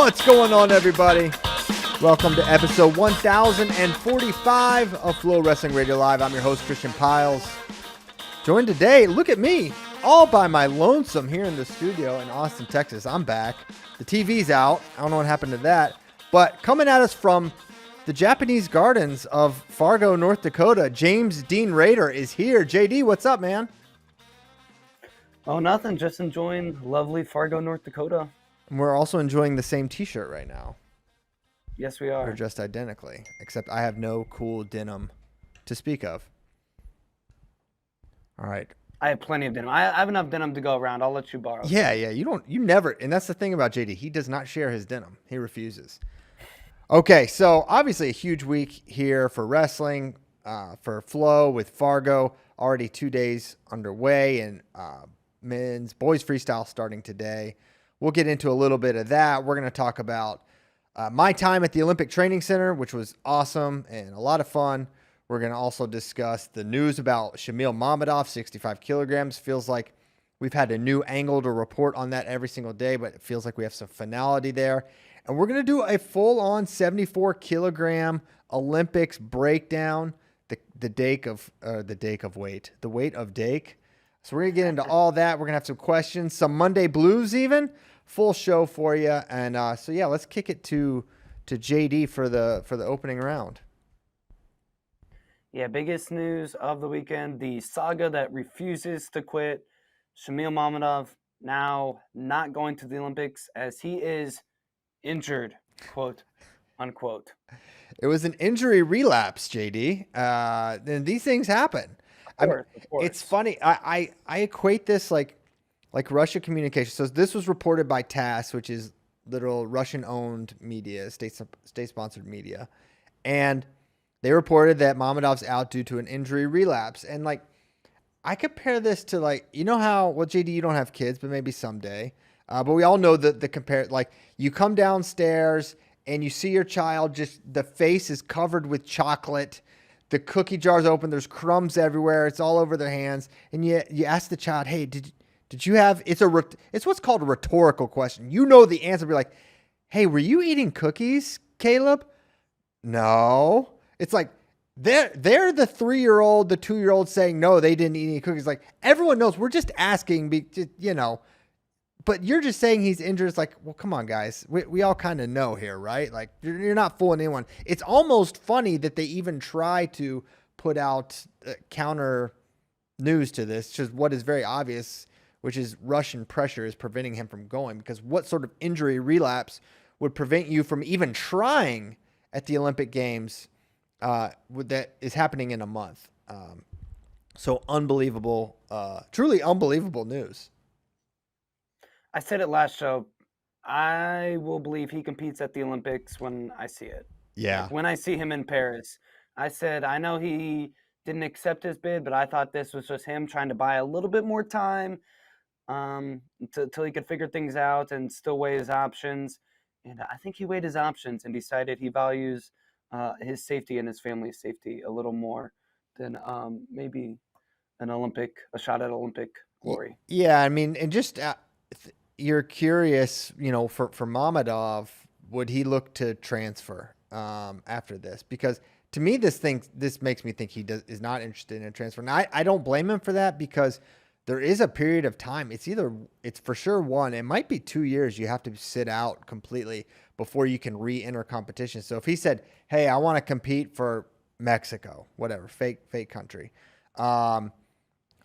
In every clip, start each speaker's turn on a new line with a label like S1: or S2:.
S1: What's going on, everybody? Welcome to episode 1045 of Flow Wrestling Radio Live. I'm your host, Christian Piles. Joined today, look at me, all by my lonesome here in the studio in Austin, Texas. I'm back. The TV's out. I don't know what happened to that. But coming at us from the Japanese gardens of Fargo, North Dakota, James Dean Rader is here. JD, what's up, man?
S2: Oh, nothing. Just enjoying lovely Fargo, North Dakota.
S1: And we're also enjoying the same t-shirt right now.
S2: Yes, we are.
S1: We're just identically, except I have no cool denim to speak of. All right.
S2: I have plenty of denim. I have enough denim to go around. I'll let you borrow.
S1: Yeah. You never, and that's the thing about JD. He does not share his denim. He refuses. Okay. So obviously a huge week here for wrestling, for Flow with Fargo, already 2 days underway, and boys freestyle starting today. We'll get into a little bit of that. We're going to talk about my time at the Olympic Training Center, which was awesome and a lot of fun. We're going to also discuss the news about Shamil Mammadov, 65 kilograms. Feels like we've had a new angle to report on that every single day, but it feels like we have some finality there. And we're going to do a full-on 74-kilogram Olympics breakdown, the weight of Dake. So we're going to get into all that. We're going to have some questions, some Monday Blues even. Full show for you. And so, yeah, let's kick it to JD for the opening round.
S2: Yeah, biggest news of the weekend, the saga that refuses to quit. Shamil Mammadov now not going to the Olympics as he is injured, quote, unquote.
S1: It was an injury relapse, JD. And these things happen.
S2: Of course.
S1: It's funny. I equate this like Russia communication. So this was reported by TASS, which is literal Russian-owned media, state-sponsored media. And they reported that Mammadov's out due to an injury relapse. And, I compare this to, how, well, JD, you don't have kids, but maybe someday. But we all know the compare, you come downstairs and you see your child, just the face is covered with chocolate. The cookie jar's open. There's crumbs everywhere. It's all over their hands. And you ask the child, hey, did you have, it's what's called a rhetorical question. You know the answer. Be like, hey, were you eating cookies, Caleb? No. It's like, they're the 3-year-old, the 2-year-old saying, no, they didn't eat any cookies. Like, everyone knows. We're just asking, but you're just saying he's injured. It's like, well, come on, guys. We all kind of know here, right? Like, you're not fooling anyone. It's almost funny that they even try to put out counter news to this, just what is very obvious, which is Russian pressure is preventing him from going, because what sort of injury relapse would prevent you from even trying at the Olympic Games that is happening in a month? So unbelievable, truly unbelievable news.
S2: I said it last show. I will believe he competes at the Olympics when I see it.
S1: Yeah.
S2: When I see him in Paris. I said, I know he didn't accept his bid, but I thought this was just him trying to buy a little bit more time until he could figure things out and still weigh his options. And I think he weighed his options and decided he values his safety and his family's safety a little more than maybe a shot at Olympic glory.
S1: Yeah, I mean, and just you're curious, for Mammadov, would he look to transfer after this? Because to me, this makes me think he is not interested in a transfer. Now, I don't blame him for that, because there is a period of time. It's for sure it might be 2 years. You have to sit out completely before you can re-enter competition. So if he said, hey, I want to compete for Mexico, whatever, fake country,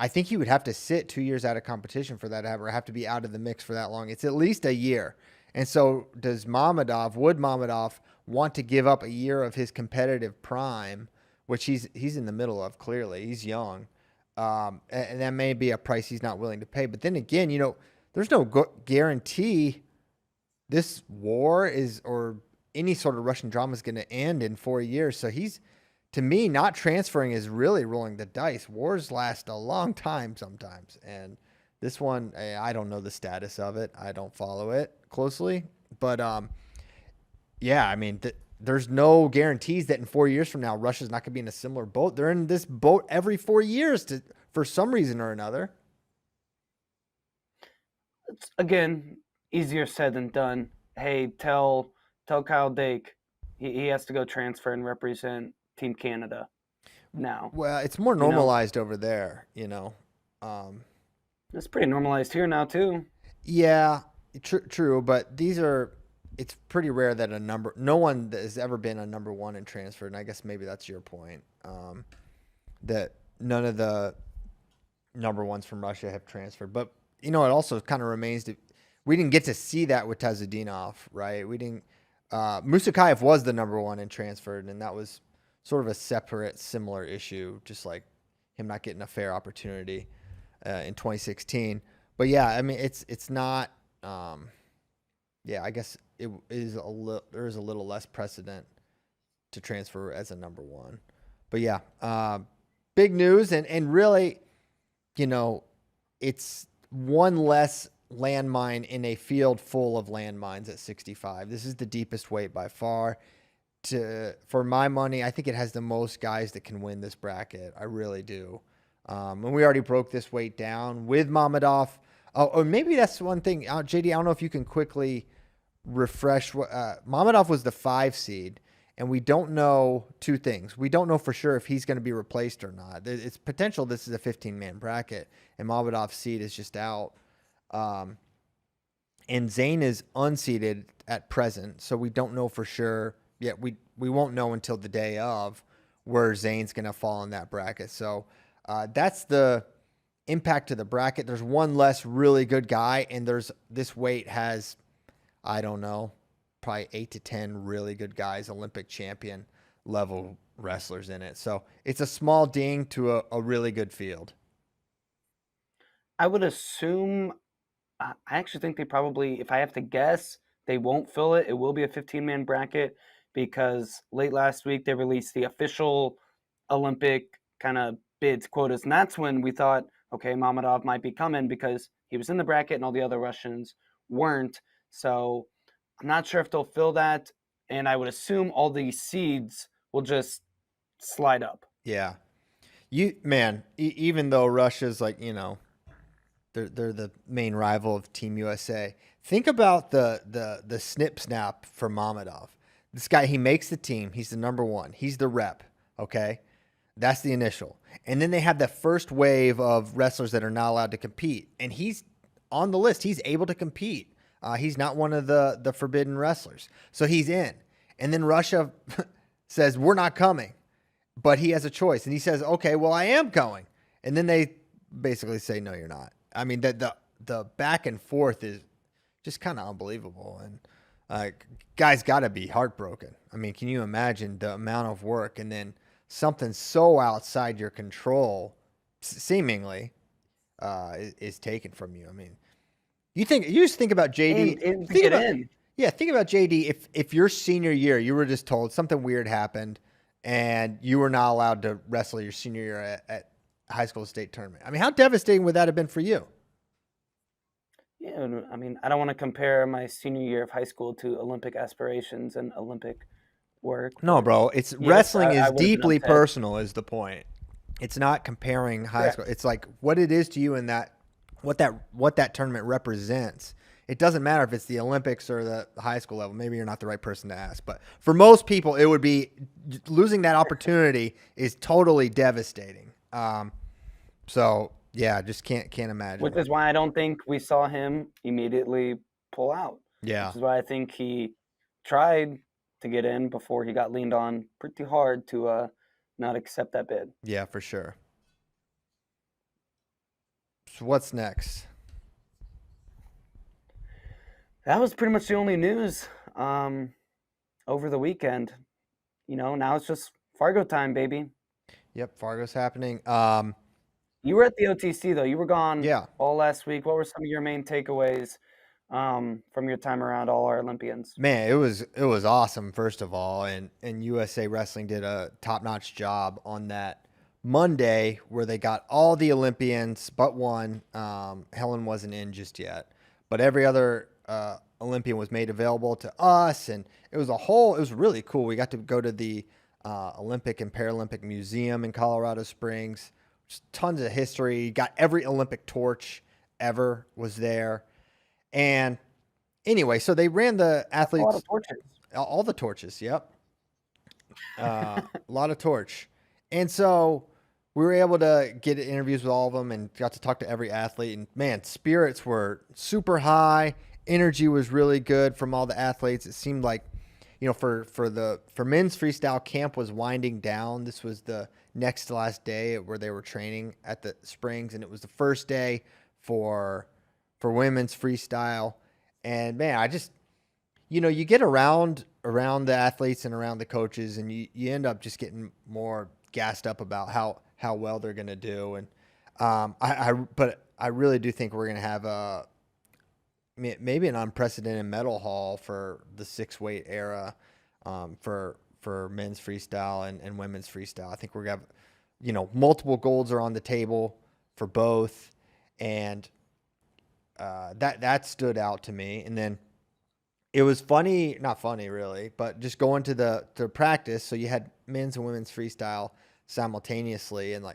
S1: I think he would have to sit 2 years out of competition for that to have to be out of the mix for that long. It's at least a year. And so would Mammadov want to give up a year of his competitive prime, which he's in the middle of, clearly. He's young. And that may be a price he's not willing to pay. But then again, there's no guarantee this war or any sort of Russian drama is going to end in 4 years. So to me, not transferring is really rolling the dice. Wars last a long time sometimes. And this one, I don't know the status of it. I don't follow it closely. But, yeah, I mean, there's no guarantees that in 4 years from now, Russia's not going to be in a similar boat. They're in this boat every 4 years for some reason or another.
S2: It's, again, easier said than done. hey, tell Kyle Dake he has to go transfer and represent Team Canada now.
S1: Well, it's more
S2: You know,
S1: normalized over there, you know. Um,
S2: it's pretty normalized here now too.
S1: yeah, true, but it's pretty rare that no one that has ever been a number one in transfer, and I guess maybe that's your point, that none of the number ones from Russia have transferred. But, you know, it also kind of remains to, we didn't get to see that with Tazadinov, right? We didn't, Musakayev was the number one and transferred, and that was sort of a separate, similar issue, just like him not getting a fair opportunity in 2016. But yeah, I mean, it's not. Yeah, I guess it is there is a little less precedent to transfer as a number one. But yeah, big news, and really, you know, it's one less landmine in a field full of landmines at 65. This is the deepest weight by far. For my money, I think it has the most guys that can win this bracket. I really do. And we already broke this weight down with Mammadov. Oh, or maybe that's one thing. JD, I don't know if you can quickly refresh. Mammadov was the 5 seed, and we don't know two things. We don't know for sure if he's going to be replaced or not. It's potential this is a 15-man bracket, and Mammadov's seed is just out. And Zane is unseeded at present, so we don't know for sure. Yet we won't know until the day of where Zane's going to fall in that bracket. So that's the impact to the bracket. There's one less really good guy, and this weight has, I don't know, probably 8 to 10 really good guys, Olympic champion level wrestlers in it. So it's a small ding to a really good field.
S2: I would assume. I actually think they probably, if I have to guess, they won't fill it. It will be a 15-man bracket because late last week they released the official Olympic kind of bids quotas, and that's when we thought, okay, Mammadov might be coming because he was in the bracket and all the other Russians weren't. So I'm not sure if they'll fill that, and I would assume all these seeds will just slide up.
S1: Yeah. Even though Russia's like, you know, they're the main rival of Team USA. Think about the snip snap for Mammadov. This guy, he makes the team. He's the number one. He's the rep. Okay. That's the initial. And then they have the first wave of wrestlers that are not allowed to compete. And he's on the list. He's able to compete. He's not one of the forbidden wrestlers. So he's in. And then Russia says, we're not coming. But he has a choice. And he says, okay, well, I am going. And then they basically say, no, you're not. I mean, the back and forth is just kind of unbelievable. And guys got to be heartbroken. I mean, can you imagine the amount of work and then something so outside your control, seemingly, is taken from you? I mean, you just think about JD. Think about JD. If your senior year you were just told something weird happened and you were not allowed to wrestle your senior year at high school state tournament. I mean, how devastating would that have been for you?
S2: Yeah, I mean, I don't want to compare my senior year of high school to Olympic aspirations and Olympic work.
S1: No, bro. It's wrestling is deeply personal is the point. It's not comparing high school. It's like what it is to you and what that tournament represents. It doesn't matter if it's the Olympics or the high school level. Maybe you're not the right person to ask, but for most people, it would be losing that opportunity is totally devastating. So yeah, just can't imagine.
S2: Which is why I don't think we saw him immediately pull out.
S1: Yeah.
S2: Which is why I think he tried to get in before he got leaned on pretty hard to not accept that bid.
S1: Yeah, for sure. So what's next?
S2: That was pretty much the only news over the weekend. You know, now it's just Fargo time, baby.
S1: Yep, Fargo's happening.
S2: You were at the OTC though. You were gone
S1: Yeah.
S2: all last week. What were some of your main takeaways from your time around all our Olympians?
S1: Man, it was awesome, first of all, and USA Wrestling did a top-notch job on that Monday where they got all the Olympians but one. Helen wasn't in just yet, but every other Olympian was made available to us, and it was really cool. We got to go to the Olympic and Paralympic Museum in Colorado Springs. Just tons of history. Got every Olympic torch ever was there. And Anyway, so they ran the
S2: That's a lot of
S1: athletes
S2: torches.
S1: all the torches. Yep. A lot of torch. And so we were able to get interviews with all of them and got to talk to every athlete. And man, spirits were super high. Energy was really good from all the athletes. It seemed like, for men's freestyle, camp was winding down. This was the next to last day where they were training at the Springs, and it was the first day for women's freestyle. And man, I just you get around the athletes and around the coaches, and you end up just getting more gassed up about how well they're going to do. And but I really do think we're going to have maybe an unprecedented medal haul for the 6 weight era, for men's freestyle and women's freestyle. I think we're going to have, multiple golds are on the table for both. And that stood out to me. And then it was funny, not funny really, but just going to practice. So you had men's and women's freestyle simultaneously, and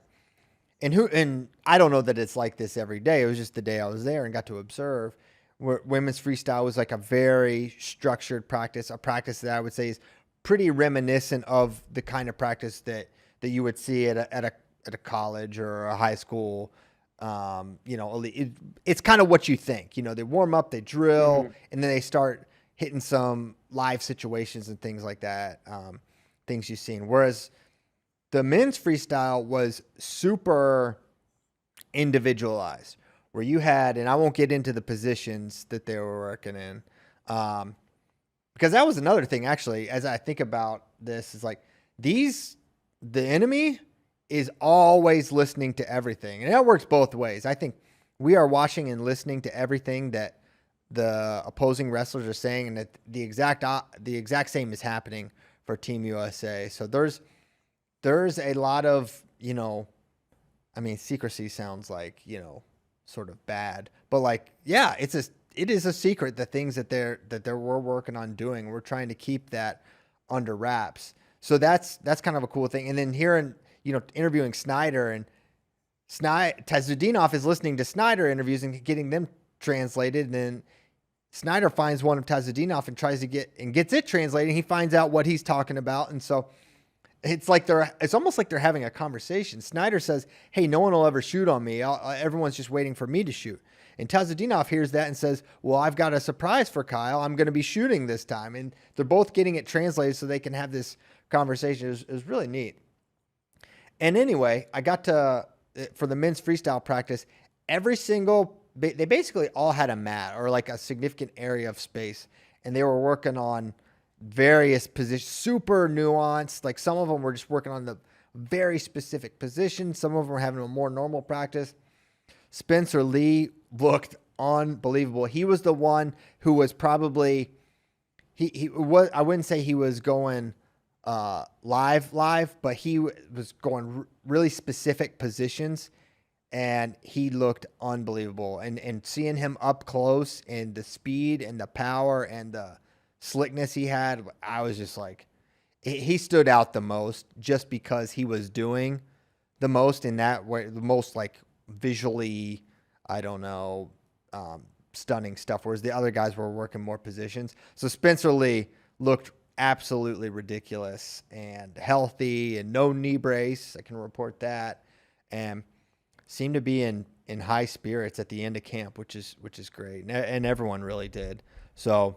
S1: I don't know that it's like this every day. It was just the day I was there and got to observe. Where women's freestyle was like a very structured practice, a practice that I would say is pretty reminiscent of the kind of practice that you would see at a college or a high school. It's kind of what you think. They warm up, they drill, and then they start hitting some live situations and things like that, things you've seen. Whereas the men's freestyle was super individualized, where you had, and I won't get into the positions that they were working in, because that was another thing, actually, as I think about this, is like the enemy is always listening to everything. And that works both ways. I think we are watching and listening to everything that the opposing wrestlers are saying, and that the exact same is happening for Team USA. So there's a lot of, secrecy sounds like, sort of bad, but like, yeah, it is a secret, the things that we're working on doing. We're trying to keep that under wraps. So that's kind of a cool thing. And then hearing, interviewing Snyder, and Tazudinov is listening to Snyder interviews and getting them translated. And then Snyder finds one of Tazudinov and gets it translated. And he finds out what he's talking about. And so it's almost like they're having a conversation. Snyder says, "Hey, no one will ever shoot on me. Everyone's just waiting for me to shoot." And Tazudinov hears that and says, "Well, I've got a surprise for Kyle. I'm going to be shooting this time." And they're both getting it translated so they can have this conversation. It was really neat. And anyway, I got to, for the men's freestyle practice, they basically all had a mat or like a significant area of space, and they were working on various positions, super nuanced. Like some of them were just working on the very specific position. Some of them were having a more normal practice. Spencer Lee looked unbelievable. He was the one who was probably, he was, I wouldn't say he was going live, but he was going really specific positions, and he looked unbelievable. And seeing him up close, and the speed and the power and the slickness he had, I was just like, he stood out the most just because he was doing the most in that way, the most like visually, I don't know, stunning stuff, whereas the other guys were working more positions. So Spencer Lee looked absolutely ridiculous and healthy and no knee brace. I can report that, and seemed to be in high spirits at the end of camp, which is great. And everyone really did. So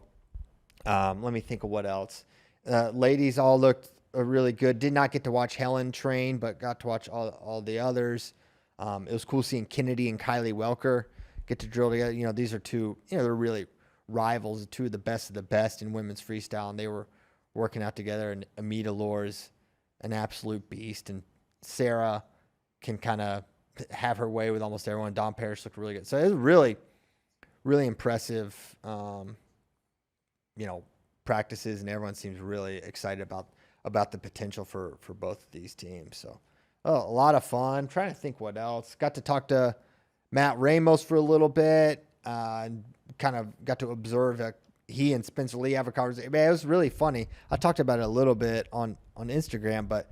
S1: let me think of what else. Ladies all looked really good. Did not get to watch Helen train, but got to watch all the others. It was cool seeing Kennedy and Kylie Welker get to drill together. These are two, they're really rivals, two of the best in women's freestyle, and they were working out together. And Amita Lore's an absolute beast, and Sarah can kind of have her way with almost everyone. Dawn Parrish looked really good. So it was really, really impressive, practices, and everyone seems really excited about the potential for both of these teams. So a lot of fun. I'm trying to think what else. Got to talk to Matt Ramos for a little bit, and kind of got to observe he and Spencer Lee have a conversation. Man, it was really funny. I talked about it a little bit on Instagram, but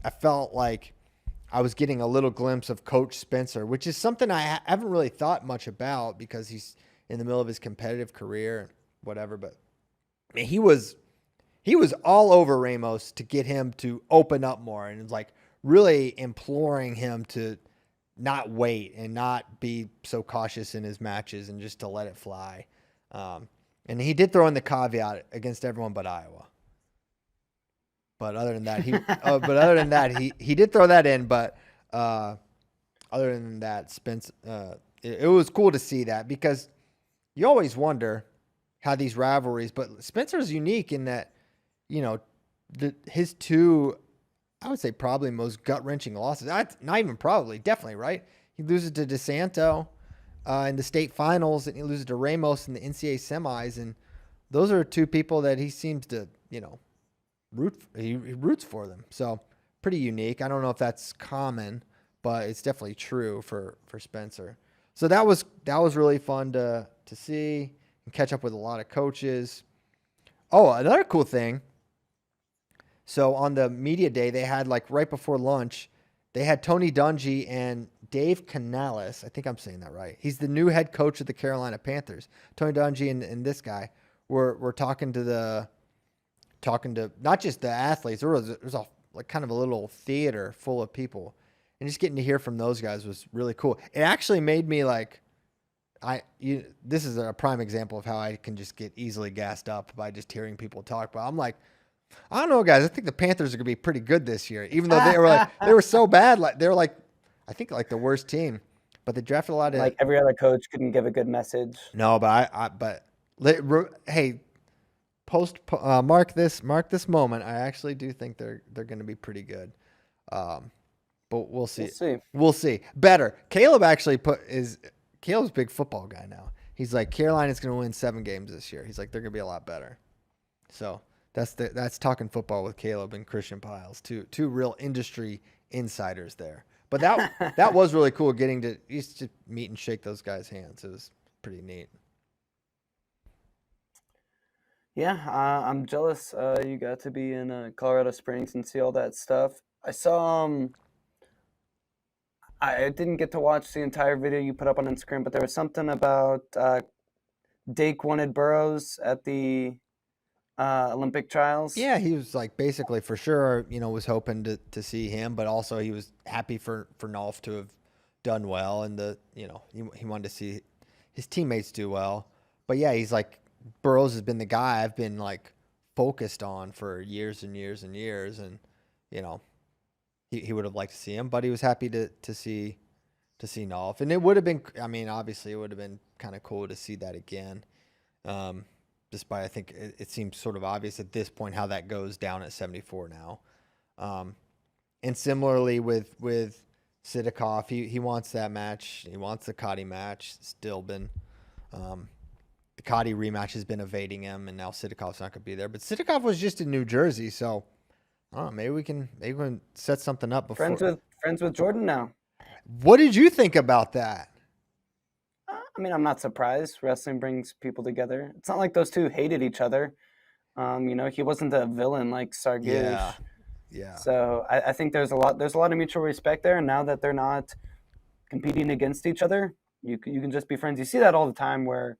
S1: I felt like I was getting a little glimpse of Coach Spencer, which is something I haven't really thought much about because he's in the middle of his competitive career. whatever. But I mean, he was all over Ramos to get him to open up more, and it's like really imploring him to not wait and not be so cautious in his matches and just to let it fly. And he did throw in the caveat against everyone but Iowa. But other than that, he did throw that in. But other than that, Spence, it was cool to see that, because you always wonder how these rivalries. But Spencer's unique in that, you know, his two, I would say probably most gut wrenching losses. Not even probably, definitely, right? He loses to DeSanto in the state finals, and he loses to Ramos in the NCAA semis, and those are two people that he seems to, you know, he roots for them. So pretty unique. I don't know if that's common, but it's definitely true for Spencer. So that was really fun to see and catch up with a lot of coaches. Oh, another cool thing. So on the media day, they had, like, right before lunch, they had Tony Dungy and Dave Canales. I think I'm saying that right. He's the new head coach of the Carolina Panthers. Tony Dungy and this guy were talking to not just the athletes. There was a, like, kind of a little theater full of people, and just getting to hear from those guys was really cool. It actually made me like, this is a prime example of how I can just get easily gassed up by just hearing people talk. But I'm like, I don't know, guys. I think the Panthers are gonna be pretty good this year, even though they were so bad. Like, they were like, I think, like, the worst team, but they drafted a lot of,
S2: Like every other coach couldn't give a good message.
S1: No, but hey, mark this moment. I actually do think they're going to be pretty good. But we'll see. We'll see. Better. Caleb's a big football guy now. He's like, Carolina's going to win 7 games this year. He's like, they're going to be a lot better. So that's talking football with Caleb and Christian Piles, two real industry insiders there. But that was really cool, getting to used to meet and shake those guys' hands. It was pretty neat.
S2: Yeah, I'm jealous. You got to be in Colorado Springs and see all that stuff. I saw. I didn't get to watch the entire video you put up on Instagram, but there was something about Dake wanted Burroughs at the Olympic trials.
S1: Yeah, he was like, basically for sure, you know, was hoping to see him, but also he was happy for Nolf to have done well, and he wanted to see his teammates do well. But yeah, he's like, Burroughs has been the guy I've been, like, focused on for years and years and years, and, you know, he would have liked to see him, but he was happy to see Nolf. And it would have been, I mean, obviously it would have been kind of cool to see that again. Despite, I think it seems sort of obvious at this point how that goes down at 74 now. And similarly with Sidikov, he wants that match. He wants the Cotty match. Still been, the Cotty rematch has been evading him, and now Sidikov's not going to be there. But Sidikov was just in New Jersey, so I don't know, maybe we can set something up before.
S2: Friends with Jordan now.
S1: What did you think about that?
S2: I mean, I'm not surprised. Wrestling brings people together. It's not like those two hated each other. He wasn't a villain like Sargish.
S1: Yeah.
S2: So I think there's a lot of mutual respect there. And now that they're not competing against each other, you can just be friends. You see that all the time where,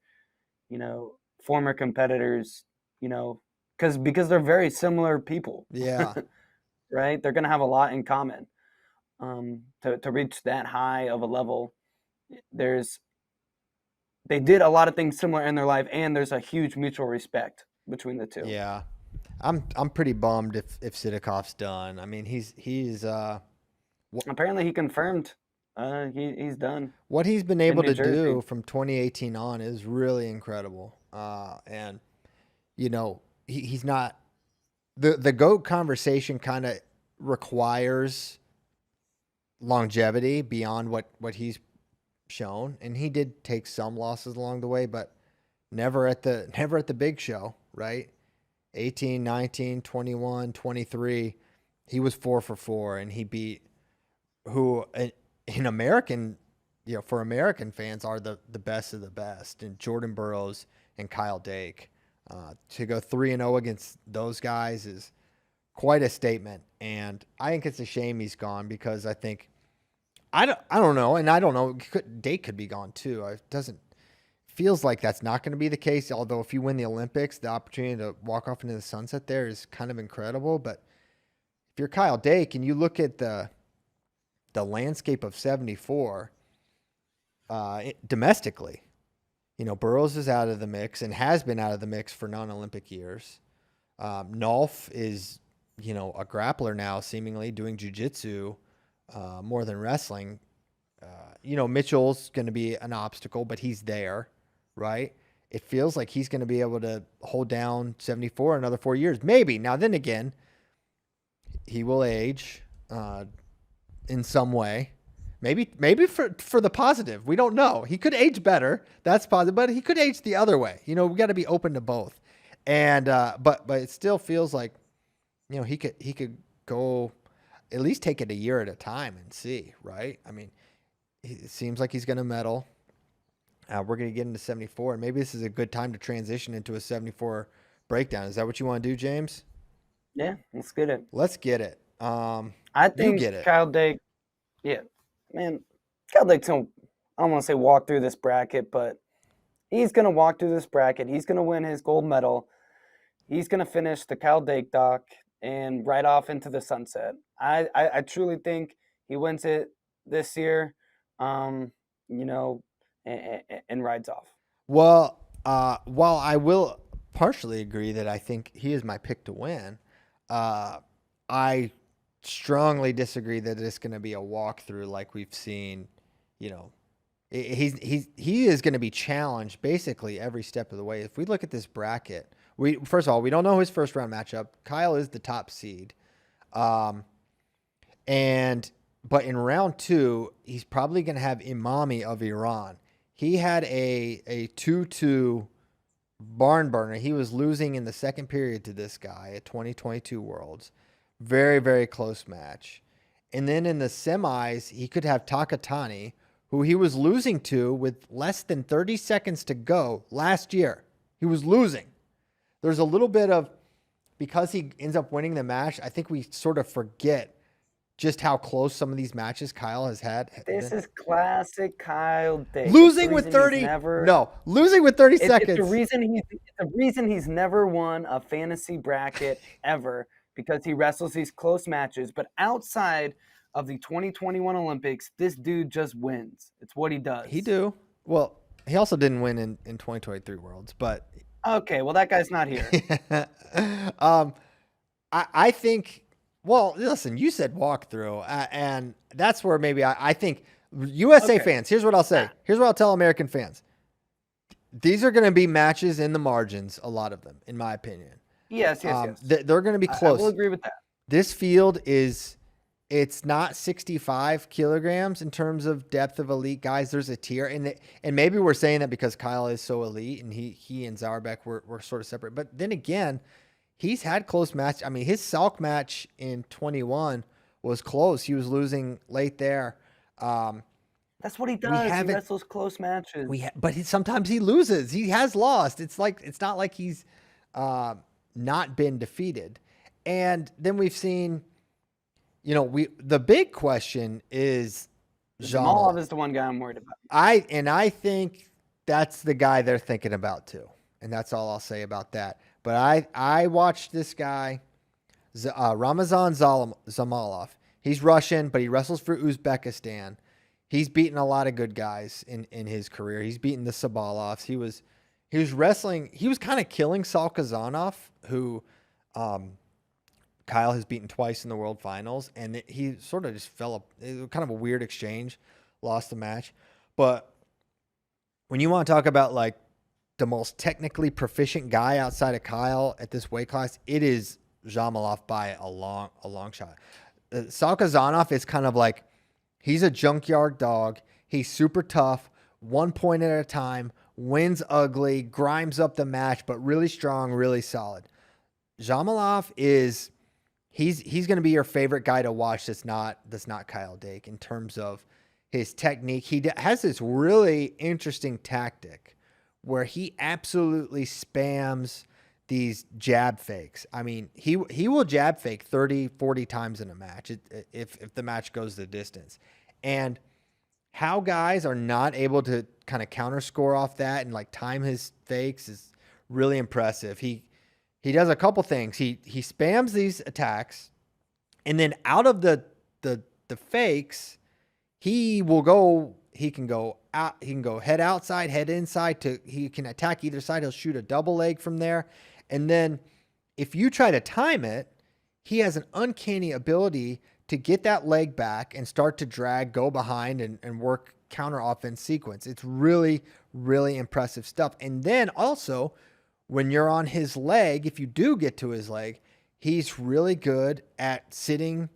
S2: former competitors, because they're very similar people.
S1: Yeah.
S2: Right? They're going to have a lot in common. To reach that high of a level, they did a lot of things similar in their life, and there's a huge mutual respect between the two.
S1: Yeah. I'm pretty bummed if Sidikov's done. I mean, he's
S2: apparently he confirmed he's done.
S1: What he's been able to do from 2018 on is really incredible. And he's not the GOAT conversation kind of requires longevity beyond what he's shown, and he did take some losses along the way, but never at the big show, right? 18, 19, 21, 23, he was 4 for 4, and he beat who in American, for American fans are the best of the best, and Jordan Burroughs and Kyle Dake. To go 3-0 against those guys is quite a statement, and I think it's a shame he's gone, because I think I don't know, and I don't know, Dake could be gone too. It doesn't feels like that's not going to be the case. Although if you win the Olympics, the opportunity to walk off into the sunset there is kind of incredible. But if you're Kyle Dake and you look at the landscape of 74 domestically, Burroughs is out of the mix and has been out of the mix for non-Olympic years. Nolf is, a grappler now, seemingly doing jiu-jitsu more than wrestling. Mitchell's going to be an obstacle, but he's there, right? It feels like he's going to be able to hold down 74 another 4 years, maybe. Now, then again, he will age in some way. Maybe for the positive. We don't know. He could age better. That's positive, but he could age the other way. We got to be open to both. And but it still feels like he could go at least take it a year at a time and see, right? I mean, it seems like he's going to medal. We're going to get into 74, and maybe this is a good time to transition into a 74 breakdown. Is that what you want to do, James?
S2: Yeah, let's get it.
S1: Let's get it.
S2: I think
S1: you get it.
S2: Kyle Dake, yeah, man, Kyle Dake's going to, I don't want to say walk through this bracket, but he's going to walk through this bracket. He's going to win his gold medal. He's going to finish the Kyle Dake doc and ride off into the sunset. I truly think he wins it this year, and rides off.
S1: Well, while I will partially agree that I think he is my pick to win, I strongly disagree that it's going to be a walkthrough like we've seen. He is going to be challenged basically every step of the way. If we look at this bracket, first of all, we don't know his first round matchup. Kyle is the top seed. But in round 2, he's probably going to have Imami of Iran. He had a 2-2 barn burner. He was losing in the second period to this guy at 2022 Worlds. Very, very close match. And then in the semis, he could have Takatani, who he was losing to with less than 30 seconds to go last year. He was losing. There's a little bit of, because he ends up winning the match, I think we sort of forget just how close some of these matches Kyle has had.
S2: This is classic Kyle Dake.
S1: Losing with 30 seconds.
S2: It's the reason he's never won a fantasy bracket ever, because he wrestles these close matches. But outside of the 2021 Olympics, this dude just wins. It's what he does.
S1: He do. Well, he also didn't win in 2023 Worlds, but
S2: okay, well, that guy's not here.
S1: I think, well, listen, you said walkthrough, and that's where maybe I think USA fans, here's what I'll say. Here's what I'll tell American fans. These are going to be matches in the margins, a lot of them, in my opinion.
S2: Yes.
S1: They're going to be close.
S2: I will agree with that.
S1: This field it's not 65 kilograms in terms of depth of elite guys. There's a tier, and maybe we're saying that because Kyle is so elite, and he and Zauerbeck were sort of separate. But then again, he's had close match. I mean, his Salk match in 21 was close. He was losing late there.
S2: That's what he does. He wrestles close matches.
S1: But sometimes he loses. He has lost. It's not like he's not been defeated. And then we've seen, the big question is
S2: Jamilov is the one guy I'm worried about.
S1: I think that's the guy they're thinking about too. And that's all I'll say about that. But I watched this guy, Ramazan Zamalov. He's Russian, but he wrestles for Uzbekistan. He's beaten a lot of good guys in his career. He's beaten the Sabalovs. He was wrestling. He was kind of killing Saul Kazanov, who Kyle has beaten twice in the World Finals, and he sort of just fell up. It was kind of a weird exchange, lost the match. But when you want to talk about like the most technically proficient guy outside of Kyle at this weight class, it is Jamilov by a long shot. Saul Kazanov is kind of like, he's a junkyard dog. He's super tough, 1 point at a time, wins ugly, grinds up the match, but really strong, really solid. Jamilov he's going to be your favorite guy to watch that's not Kyle Dake in terms of his technique. He has this really interesting tactic where he absolutely spams these jab fakes. I mean, he will jab fake 30, 40 times in a match if the match goes the distance. And how guys are not able to kind of counter score off that and like time his fakes is really impressive. He does a couple things. He spams these attacks, and then out of the fakes, he will go. He can go out. He can go head outside, head inside. He can attack either side. He'll shoot a double leg from there, and then if you try to time it, he has an uncanny ability to get that leg back and start to drag, go behind, and work counter offense sequence. It's really, really impressive stuff. And then also, when you're on his leg, if you do get to his leg, he's really good at sitting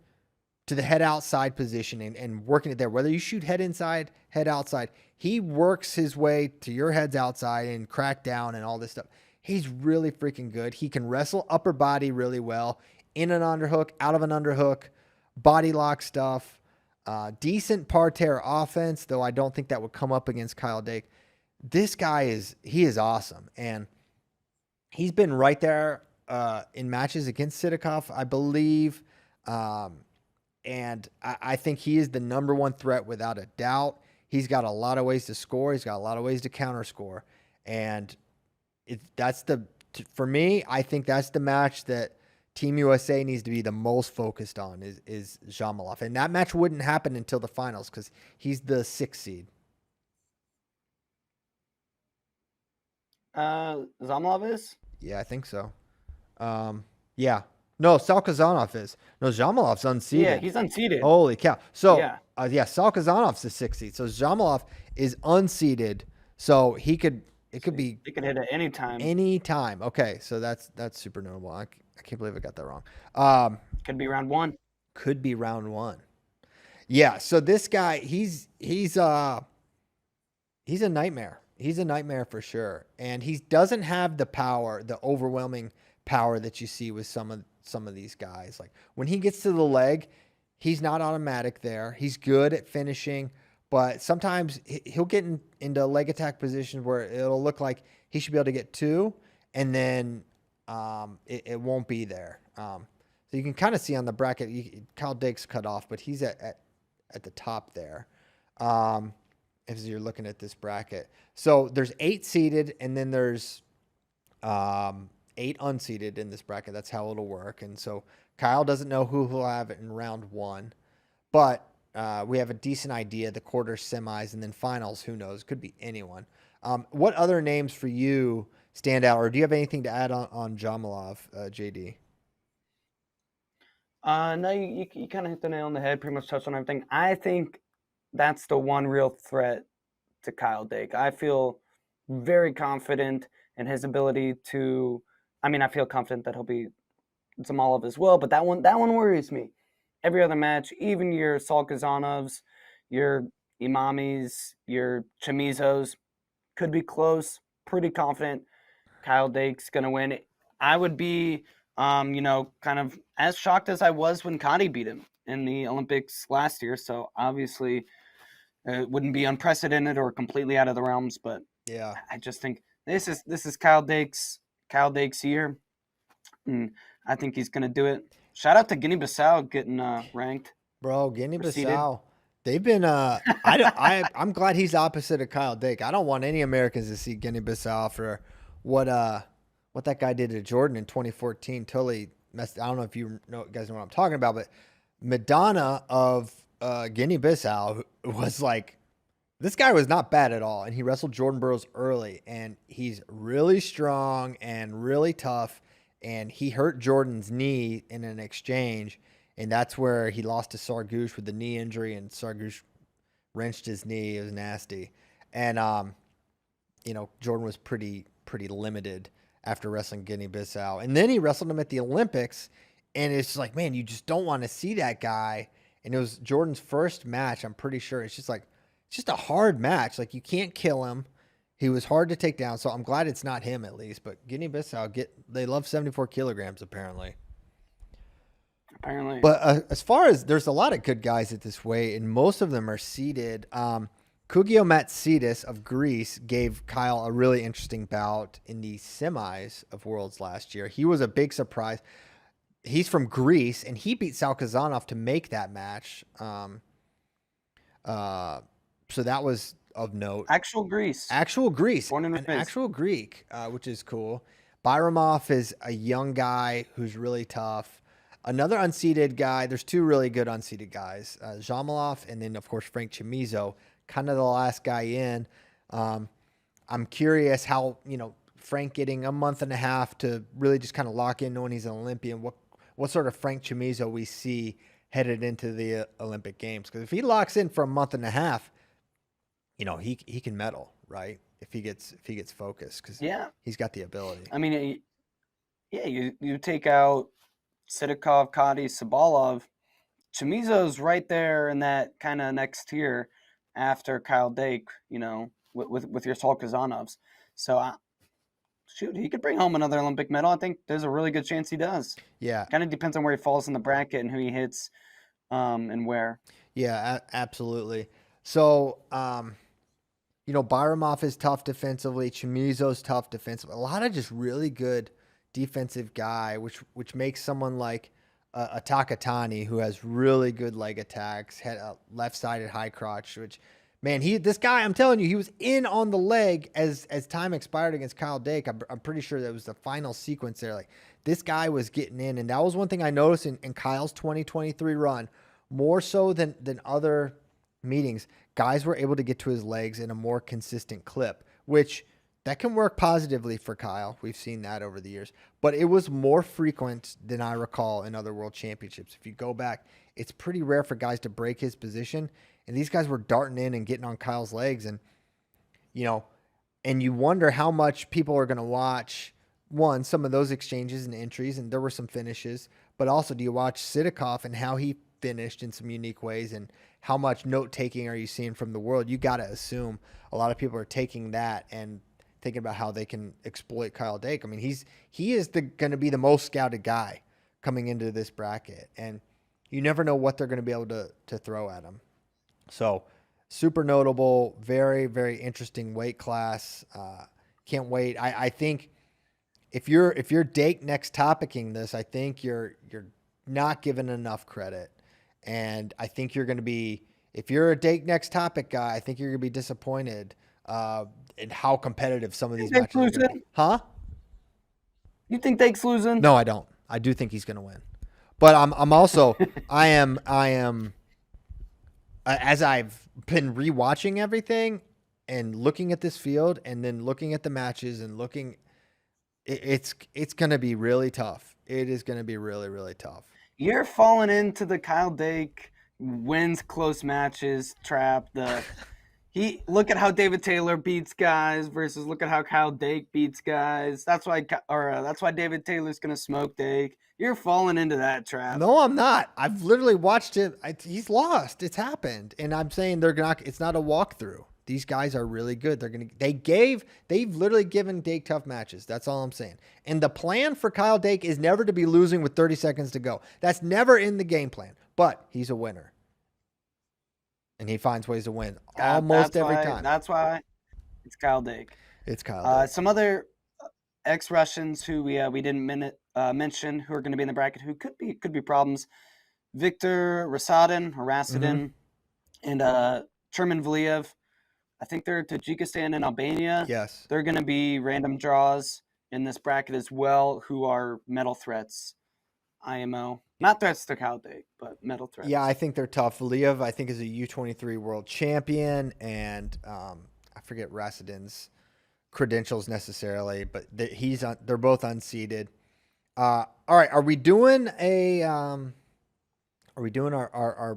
S1: to the head outside position and working it there. Whether you shoot head inside, head outside, he works his way to your heads outside and crack down and all this stuff. He's really freaking good. He can wrestle upper body really well, in an underhook, out of an underhook, body lock stuff, decent parterre offense, though I don't think that would come up against Kyle Dake. This guy is awesome. And he's been right there in matches against Sidakov, I believe. And I think he is the number one threat without a doubt. He's got a lot of ways to score. He's got a lot of ways to counter score. And for me, I think that's the match that Team USA needs to be the most focused on is Shamilov. And that match wouldn't happen until the finals because he's the 6th seed.
S2: Zamolov is?
S1: Yeah, I think so. Yeah. No, Sal Kazanov is. No, Zhamalov's unseeded.
S2: Yeah, he's unseeded.
S1: Holy cow. So,
S2: yeah,
S1: Sal Kazanov's the 6th seed. So, Zhamalov is unseeded. So, it could be.
S2: He could hit at any time.
S1: Any time. Okay, so that's super notable. I can't believe I got that wrong.
S2: Could be round 1.
S1: Could be round 1. Yeah, so this guy, he's a nightmare. He's a nightmare for sure. And he doesn't have the power, the overwhelming power that you see with some of these guys. Like when he gets to the leg, he's not automatic there. He's good at finishing, but sometimes he'll get into leg attack positions where it'll look like he should be able to get 2, and then it won't be there. So you can kind of see on the bracket, Kyle Dake's cut off, but he's at the top there. As you're looking at this bracket. So there's 8 seeded, and then there's 8 unseeded in this bracket. That's how it'll work. And so Kyle doesn't know who he'll have in round 1, but we have a decent idea. The quarters, semis, and then finals, who knows? Could be anyone. What other names for you stand out, or do you have anything to add on Shamilov, JD?
S2: No, you kind of hit the nail on the head, pretty much touched on everything. I think that's the one real threat to Kyle Dake. I feel very confident in his ability to. I mean, I feel confident that he'll be Zamolov as well, but that one worries me. Every other match, even your Saul Kazanovs, your Imamis, your Chamizos, could be close. Pretty confident Kyle Dake's going to win. I would be, kind of as shocked as I was when Cody beat him in the Olympics last year. So obviously it wouldn't be unprecedented or completely out of the realms, but
S1: yeah,
S2: I just think this is Kyle Dake's year, and I think he's gonna do it. Shout out to Guinea-Bissau getting ranked.
S1: Bro, Guinea-Bissau, they've been. I'm glad he's opposite of Kyle Dake. I don't want any Americans to see Guinea-Bissau for what that guy did to Jordan in 2014. Totally messed. I don't know if you guys know what I'm talking about, but Madonna of Guinea-Bissau was like, this guy was not bad at all, and he wrestled Jordan Burroughs early, and he's really strong and really tough, and he hurt Jordan's knee in an exchange, and that's where he lost to Sargouche with the knee injury, and Sargouche wrenched his knee. It was nasty, and Jordan was pretty limited after wrestling Guinea-Bissau, and then he wrestled him at the Olympics, and it's like, man, you just don't want to see that guy. And it was Jordan's first match, I'm pretty sure. It's just a hard match. Like, you can't kill him. He was hard to take down, so I'm glad it's not him at least. But Guinea-Bissau, they love 74 kilograms, apparently. But as far as, there's a lot of good guys at this weight, and most of them are seeded. Kugio Matsidis of Greece gave Kyle a really interesting bout in the semis of Worlds last year. He was a big surprise. He's from Greece, and he beat Sal Kazanov to make that match. So that was of note.
S2: Actual Greece.
S1: Actual Greece,
S2: Born and
S1: an
S2: raised.
S1: actual Greek, which is cool. Byramov is a young guy who's really tough. Another unseeded guy. There's two really good unseeded guys, Shamilov and then of course Frank Chamizo, kind of the last guy in. I'm curious how Frank getting a month and a half to really just kind of lock in, knowing he's an Olympian. What sort of Frank Chamizo we see headed into the Olympic Games? Because if he locks in for a month and a half, he can medal, right? If he gets focused, because he's got the ability.
S2: I mean, you take out Sidakov, Kadi, Sabalov, Chamizo's right there in that kind of next tier after Kyle Dake, with your Saul Kazanovs. So, shoot, he could bring home another Olympic medal. I think there's a really good chance he does.
S1: Yeah.
S2: Kind of depends on where he falls in the bracket and who he hits and where.
S1: Yeah, absolutely. So, Byramov is tough defensively. Chamizo's tough defensively. A lot of just really good defensive guy, which makes someone like a Takatani, who has really good leg attacks, had a left-sided high crotch, which, man, this guy, I'm telling you, he was in on the leg as time expired against Kyle Dake. I'm pretty sure that was the final sequence there. Like, this guy was getting in, and that was one thing I noticed in Kyle's 2023 run, more so than other meetings. Guys were able to get to his legs in a more consistent clip, which that can work positively for Kyle. We've seen that over the years, but it was more frequent than I recall in other world championships. If you go back, it's pretty rare for guys to break his position, and these guys were darting in and getting on Kyle's legs, and you wonder how much people are going to watch some of those exchanges and entries, and there were some finishes, but also do you watch Sidakov and how he finished in some unique ways, and how much note-taking are you seeing from the world? You got to assume a lot of people are taking that and thinking about how they can exploit Kyle Dake. I mean, he is going to be the most scouted guy coming into this bracket, and you never know what they're going to be able to throw at him. So super notable, very, very interesting weight class. Can't wait. I think if you're Dake next topicing this, I think you're not given enough credit. And I think you're going to be, if you're a Dake next topic guy, I think you're going to be disappointed in how competitive some of these matches are going to be. Huh?
S2: You think Dake's losing?
S1: No, I don't. I do think he's going to win. But I'm also, I am, as I've been rewatching everything and looking at this field and then looking at the matches and it's going to be really tough. It is going to be really, really tough.
S2: You're falling into the Kyle Dake wins close matches trap. Look at how David Taylor beats guys versus look at how Kyle Dake beats guys. That's why David Taylor's gonna smoke Dake. You're falling into that trap.
S1: No, I'm not. I've literally watched it. He's lost. It's happened, and I'm saying it's not a walkthrough. These guys are really good. They've literally given Dake tough matches. That's all I'm saying. And the plan for Kyle Dake is never to be losing with 30 seconds to go. That's never in the game plan. But he's a winner. And he finds ways to win almost every time.
S2: That's why it's Kyle Dake.
S1: It's Kyle Dake.
S2: Some other ex-Russians who we didn't mention who are going to be in the bracket who could be problems. Viktor Rasadin, and Cherman Valiev. I think they're Tajikistan and Albania.
S1: Yes.
S2: They're going to be random draws in this bracket as well who are medal threats. IMO. Not threats to Kyle Dake, but medal threats.
S1: Yeah, I think they're tough. Valiev, I think, is a U23 world champion, and I forget Rasadin's credentials necessarily, but they're both unseeded. All right, are we doing our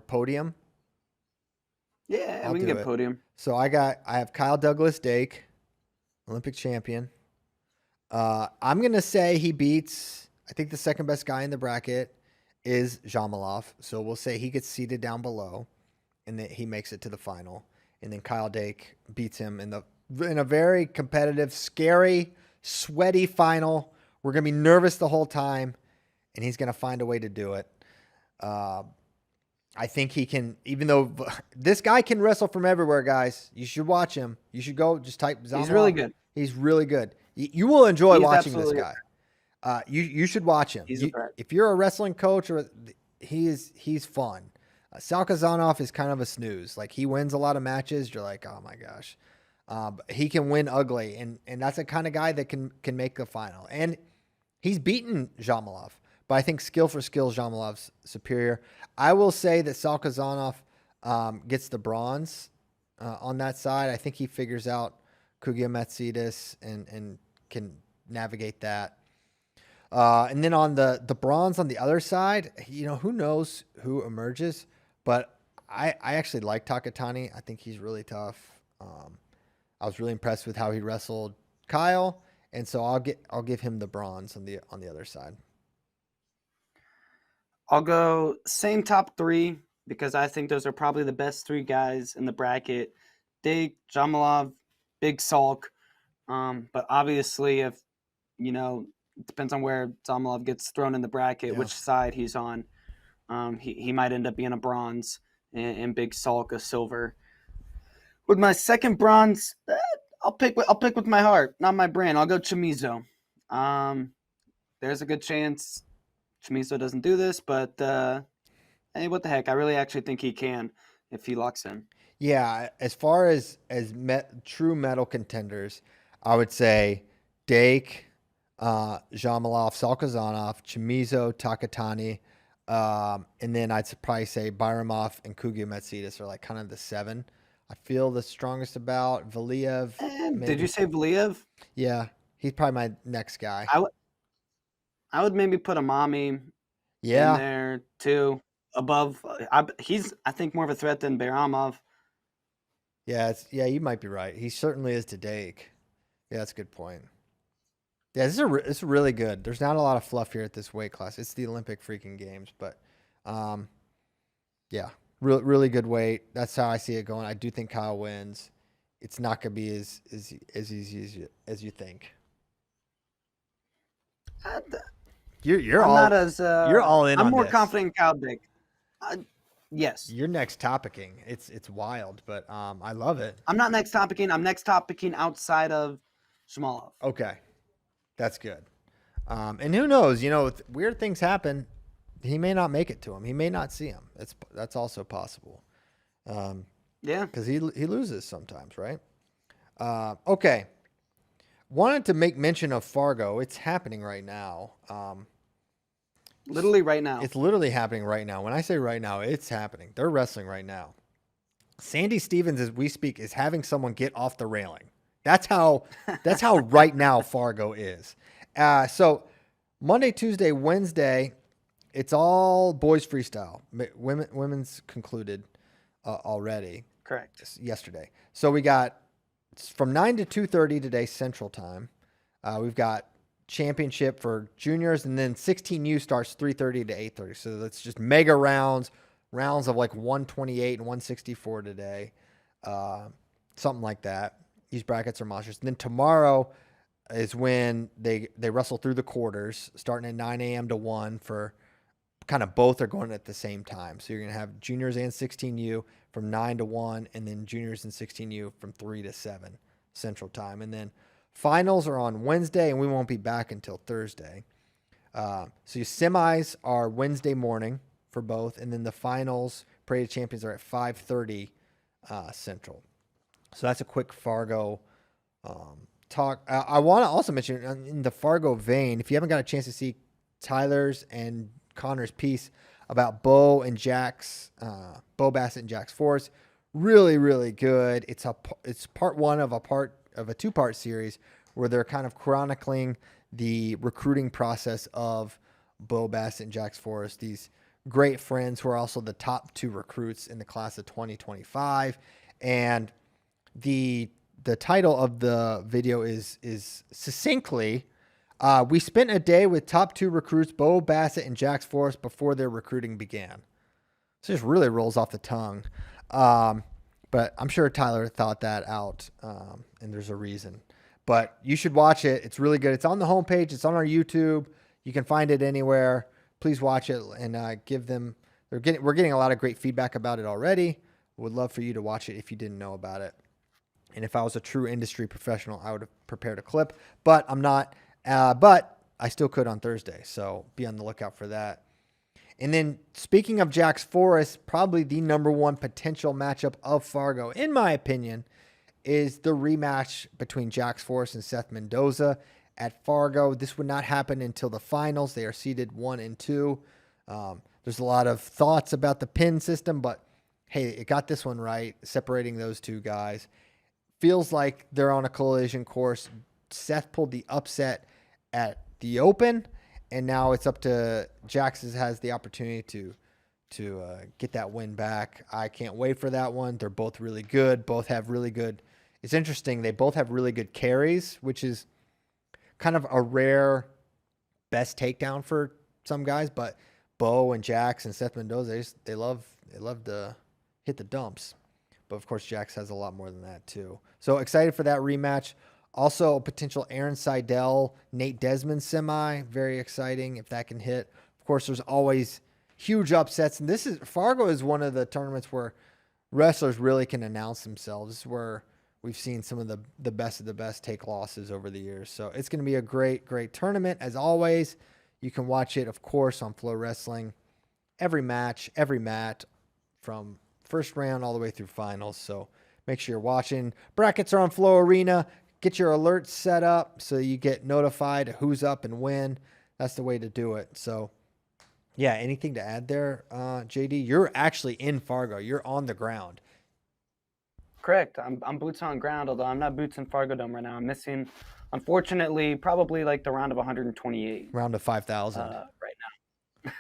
S1: podium?
S2: Yeah, we can get podium.
S1: So I have Kyle Douglas Dake, Olympic champion. I'm gonna say he beats. I think the second best guy in the bracket is Shamilov. So we'll say he gets seated down below, and that he makes it to the final. And then Kyle Dake beats him in a very competitive, scary, sweaty final. We're gonna be nervous the whole time, and he's gonna find a way to do it. I think he can, even though this guy can wrestle from everywhere, guys. You should watch him. You should go just type Shamilov.
S2: He's really good.
S1: He's really good. You will enjoy watching this guy. You should watch him. If you're a wrestling coach, he's fun. Salkazanov is kind of a snooze. Like, he wins a lot of matches. You're like, oh my gosh. But he can win ugly, and that's the kind of guy that can make the final. And he's beaten Zhamilov, but I think skill for skill, Zhamilov's superior. I will say that Salkazanov gets the bronze on that side. I think he figures out Kugiametsidis and can navigate that. And then on the bronze on the other side, who knows who emerges, but I actually like Takatani. I think he's really tough. I was really impressed with how he wrestled Kyle, and so I'll give him the bronze on the other side.
S2: I'll go same top three because I think those are probably the best three guys in the bracket. Dig, Zhamilov, Big Salk. But obviously, if it depends on where Zhamilov gets thrown in the bracket, which side he's on. He might end up being a bronze, and Big Salk a silver. With my second bronze, I'll pick with my heart, not my brain. I'll go Chamizo. There's a good chance Chamizo doesn't do this, but hey, what the heck? I really actually think he can if he locks in.
S1: Yeah, as far as true medal contenders, I would say Dake, Zhamilov, Salkazanov, Chamizo, Takatani, and then I'd probably say Byramov and Kugiametsidis are like kind of the 7. I feel the strongest about Valiev.
S2: Did you say Valiev?
S1: Yeah, he's probably my next guy.
S2: I would maybe put Amami in there too, above. He's, I think, more of a threat than Bayramov.
S1: Yeah, you might be right. He certainly is to Dake. Yeah, that's a good point. Yeah, it's really good. There's not a lot of fluff here at this weight class. It's the Olympic freaking games, but yeah, really good weight. That's how I see it going. I do think Kyle wins. It's not gonna be as easy as you think. You're all in.
S2: I'm
S1: on
S2: more
S1: this.
S2: confident in Kyle Dake. Yes.
S1: You're next topicing. It's wild, but I love it.
S2: I'm not next topicing. I'm next topicing outside of Shamalov.
S1: Okay. That's good. And who knows, weird things happen. He may not make it to him. He may not see him. That's also possible.
S2: Yeah.
S1: Because he loses sometimes, right? Okay. Wanted to make mention of Fargo. It's happening right now.
S2: Literally right now.
S1: It's literally happening right now. When I say right now, it's happening. They're wrestling right now. Sandy Stevens, as we speak, is having someone get off the railing. That's how right now Fargo is. So Monday, Tuesday, Wednesday, it's all boys freestyle. Women's concluded already.
S2: Correct.
S1: Yesterday. So we got from 9 to 2:30 today Central Time. We've got championship for juniors, and then 16U starts 3:30 to 8:30. So that's just mega rounds of like 128 and 164 today. Something like that. These brackets are monsters. And then tomorrow is when they wrestle through the quarters, starting at 9 a.m. to 1 for kind of both are going at the same time. So you're going to have juniors and 16U from 9 to 1, and then juniors and 16U from 3 to 7 Central Time. And then finals are on Wednesday, and we won't be back until Thursday. So your semis are Wednesday morning for both, and then the finals, Parade of Champions, are at 5:30 Central. So that's a quick Fargo talk. I want to also mention in the Fargo vein, if you haven't got a chance to see Tyler's and Connor's piece about Bo Bassett and Jack's Force, really, really good. It's part one of a 2-part series where they're kind of chronicling the recruiting process of Bo Bassett and Jack's Force, these great friends who are also the top 2 recruits in the class of 2025. And the title of the video is succinctly, we spent a day with top 2 recruits, Bo Bassett and Jack's Force, before their recruiting began. So it just really rolls off the tongue. But I'm sure Tyler thought that out, and there's a reason. But you should watch it. It's really good. It's on the homepage. It's on our YouTube. You can find it anywhere. Please watch it and give them. We're getting a lot of great feedback about it already. Would love for you to watch it if you didn't know about it. And if I was a true industry professional, I would have prepared a clip. But I'm not. But I still could on Thursday. So be on the lookout for that. And then speaking of Jack's Forest, probably the number one potential matchup of Fargo, in my opinion, is the rematch between Jack's Forest and Seth Mendoza at Fargo. This would not happen until the finals. They are seeded 1 and 2. There's a lot of thoughts about the pin system, but hey, it got this one right, separating those two guys. Feels like they're on a collision course. Seth pulled the upset at the Open, and now it's up to Jax has the opportunity to get that win back. I can't wait for that one. They're both really good. Both have really good. It's interesting. They both have really good carries, which is kind of a rare best takedown for some guys. But Bo and Jax and Seth Mendoza, they love to hit the dumps. But of course, Jax has a lot more than that too. So excited for that rematch. Also, a potential Aaron Seidel, Nate Desmond semi. Very exciting if that can hit. Of course, there's always huge upsets. And Fargo is one of the tournaments where wrestlers really can announce themselves. This is where we've seen some of the best of the best take losses over the years. So it's going to be a great, great tournament. As always, you can watch it, of course, on Flow Wrestling. Every match, every mat from first round all the way through finals. So make sure you're watching. Brackets are on Flow Arena. Get your alerts set up so you get notified who's up and when. That's the way to do it. So, yeah, anything to add there, JD? You're actually in Fargo. You're on the ground.
S2: Correct. I'm boots on ground, although I'm not boots in Fargo Dome right now. I'm missing, unfortunately, probably like the round of 128.
S1: Round of 5,000.
S2: Right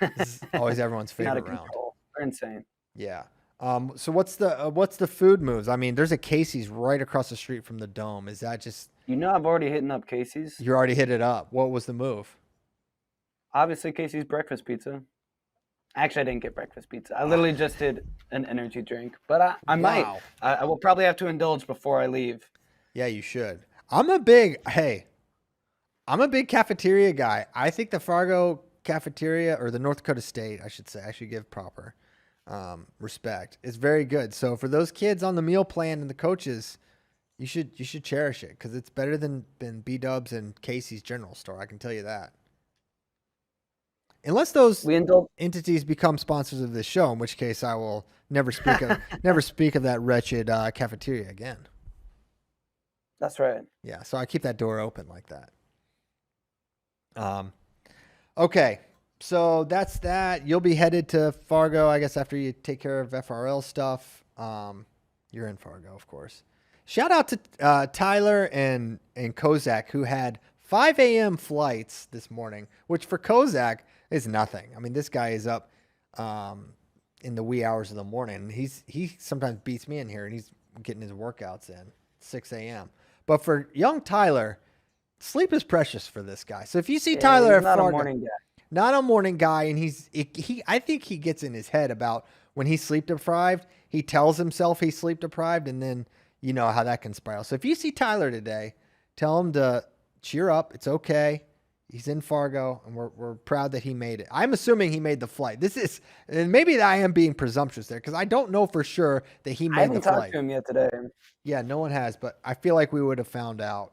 S2: now.
S1: This is always everyone's favorite round.
S2: They're insane.
S1: Yeah. So what's the food moves? I mean, there's a Casey's right across the street from the Dome. Is that just...
S2: I've already hit up Casey's.
S1: You already hit it up. What was the move?
S2: Obviously, Casey's breakfast pizza. Actually, I didn't get breakfast pizza. I literally just did an energy drink. But I might. I will probably have to indulge before I leave.
S1: Yeah, you should. I'm a big cafeteria guy. I think the Fargo cafeteria, or the North Dakota State, I should say, I should give proper respect. It's very good. So for those kids on the meal plan and the coaches, you should cherish it because it's better than B-Dubs and Casey's General Store. I can tell you that. Unless those entities become sponsors of this show, in which case I will never speak of that wretched cafeteria again.
S2: That's right.
S1: Yeah, so I keep that door open like that. Okay. So that's that. You'll be headed to Fargo, I guess, after you take care of FRL stuff. You're in Fargo, of course. Shout out to Tyler and Kozak, who had 5 a.m. flights this morning, which for Kozak is nothing. I mean, this guy is up in the wee hours of the morning. He sometimes beats me in here, and he's getting his workouts in 6 a.m. But for young Tyler, sleep is precious for this guy. So if you see Tyler at Fargo,
S2: not a morning guy.
S1: Not a morning guy, and I think he gets in his head about when he's sleep deprived. He tells himself he's sleep deprived, and then you know how that can spiral. So if you see Tyler today, tell him to cheer up. It's okay. He's in Fargo, and we're proud that he made it. I'm assuming he made the flight. And maybe I am being presumptuous there because I don't know for sure that he made the flight.
S2: I haven't talked to him yet today.
S1: Yeah, no one has, but I feel like we would have found out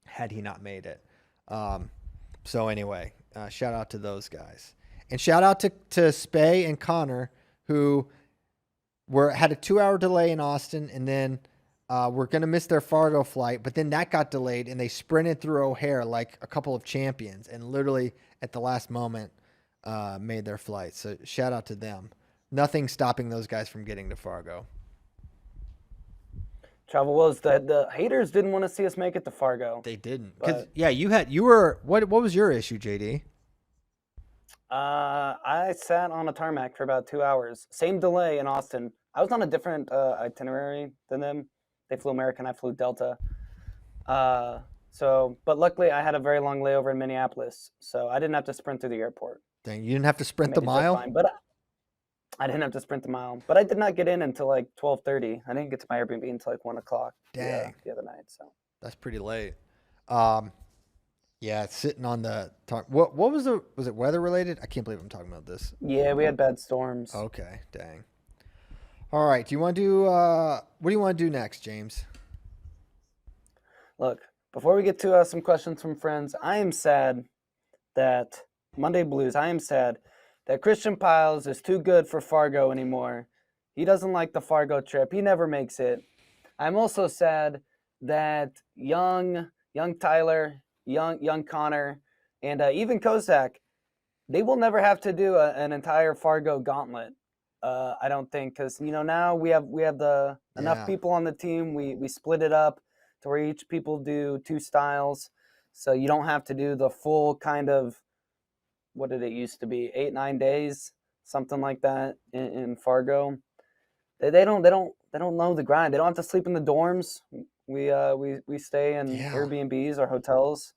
S1: had he not made it. So anyway. Shout out to those guys. And shout out to Spay and Connor, who had a 2-hour delay in Austin, and then were going to miss their Fargo flight, but then that got delayed, and they sprinted through O'Hare like a couple of champions, and literally at the last moment made their flight. So shout out to them. Nothing stopping those guys from getting to Fargo.
S2: Trouble was that the haters didn't want to see us make it to Fargo.
S1: They didn't. Because what was your issue, JD?
S2: I sat on a tarmac for about 2 hours. Same delay in Austin. I was on a different itinerary than them. They flew American, I flew Delta. But luckily I had a very long layover in Minneapolis, so I didn't have to sprint through the airport.
S1: Dang, you didn't have to sprint the mile?
S2: Fine, but I didn't have to sprint the mile, but I did not get in until like 12:30. I didn't get to my Airbnb until like 1 o'clock.
S1: Dang.
S2: The other night. So
S1: that's pretty late. Yeah, sitting on the what was it weather related? I can't believe I'm talking about this.
S2: Yeah, we had bad storms.
S1: Okay, dang. All right, do you want to do what do you want to do next, James?
S2: Look, before we get to some questions from friends, I am sad that Monday Blues. I am sad that Christian Piles is too good for Fargo anymore. He doesn't like the Fargo trip. He never makes it. I'm also sad that young Tyler, young Connor, and even Kozak, they will never have to do an entire Fargo gauntlet. I don't think, because now we have the enough people on the team. We split it up to where each people do 2 styles, so you don't have to do the full kind of, what did it used to be, 8-9 days, something like that in Fargo. They don't know the grind. They don't have to sleep in the dorms. We stay in Airbnbs or hotels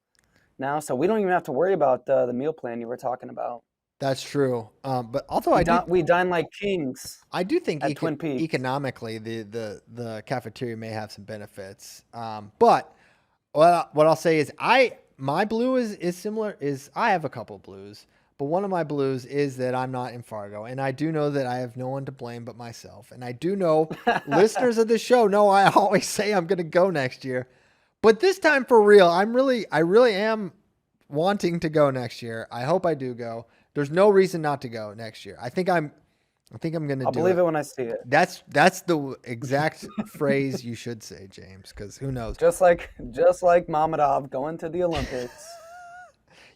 S2: now, so we don't even have to worry about the meal plan you were talking about.
S1: That's true. But although
S2: we dine like kings.
S1: I do think
S2: at Twin Peaks.
S1: Economically, the cafeteria may have some benefits. But what I'll say is my blue is similar. I have a couple blues, but one of my blues is that I'm not in Fargo, and I do know that I have no one to blame but myself. And I do know listeners of the show know I always say I'm going to go next year, but this time for real, I really am wanting to go next year. I hope I do go. There's no reason not to go next year. I think I'm going to do it.
S2: I'll believe it when I see it.
S1: That's the exact phrase you should say, James, because who knows?
S2: Just like Mammadov going to the Olympics.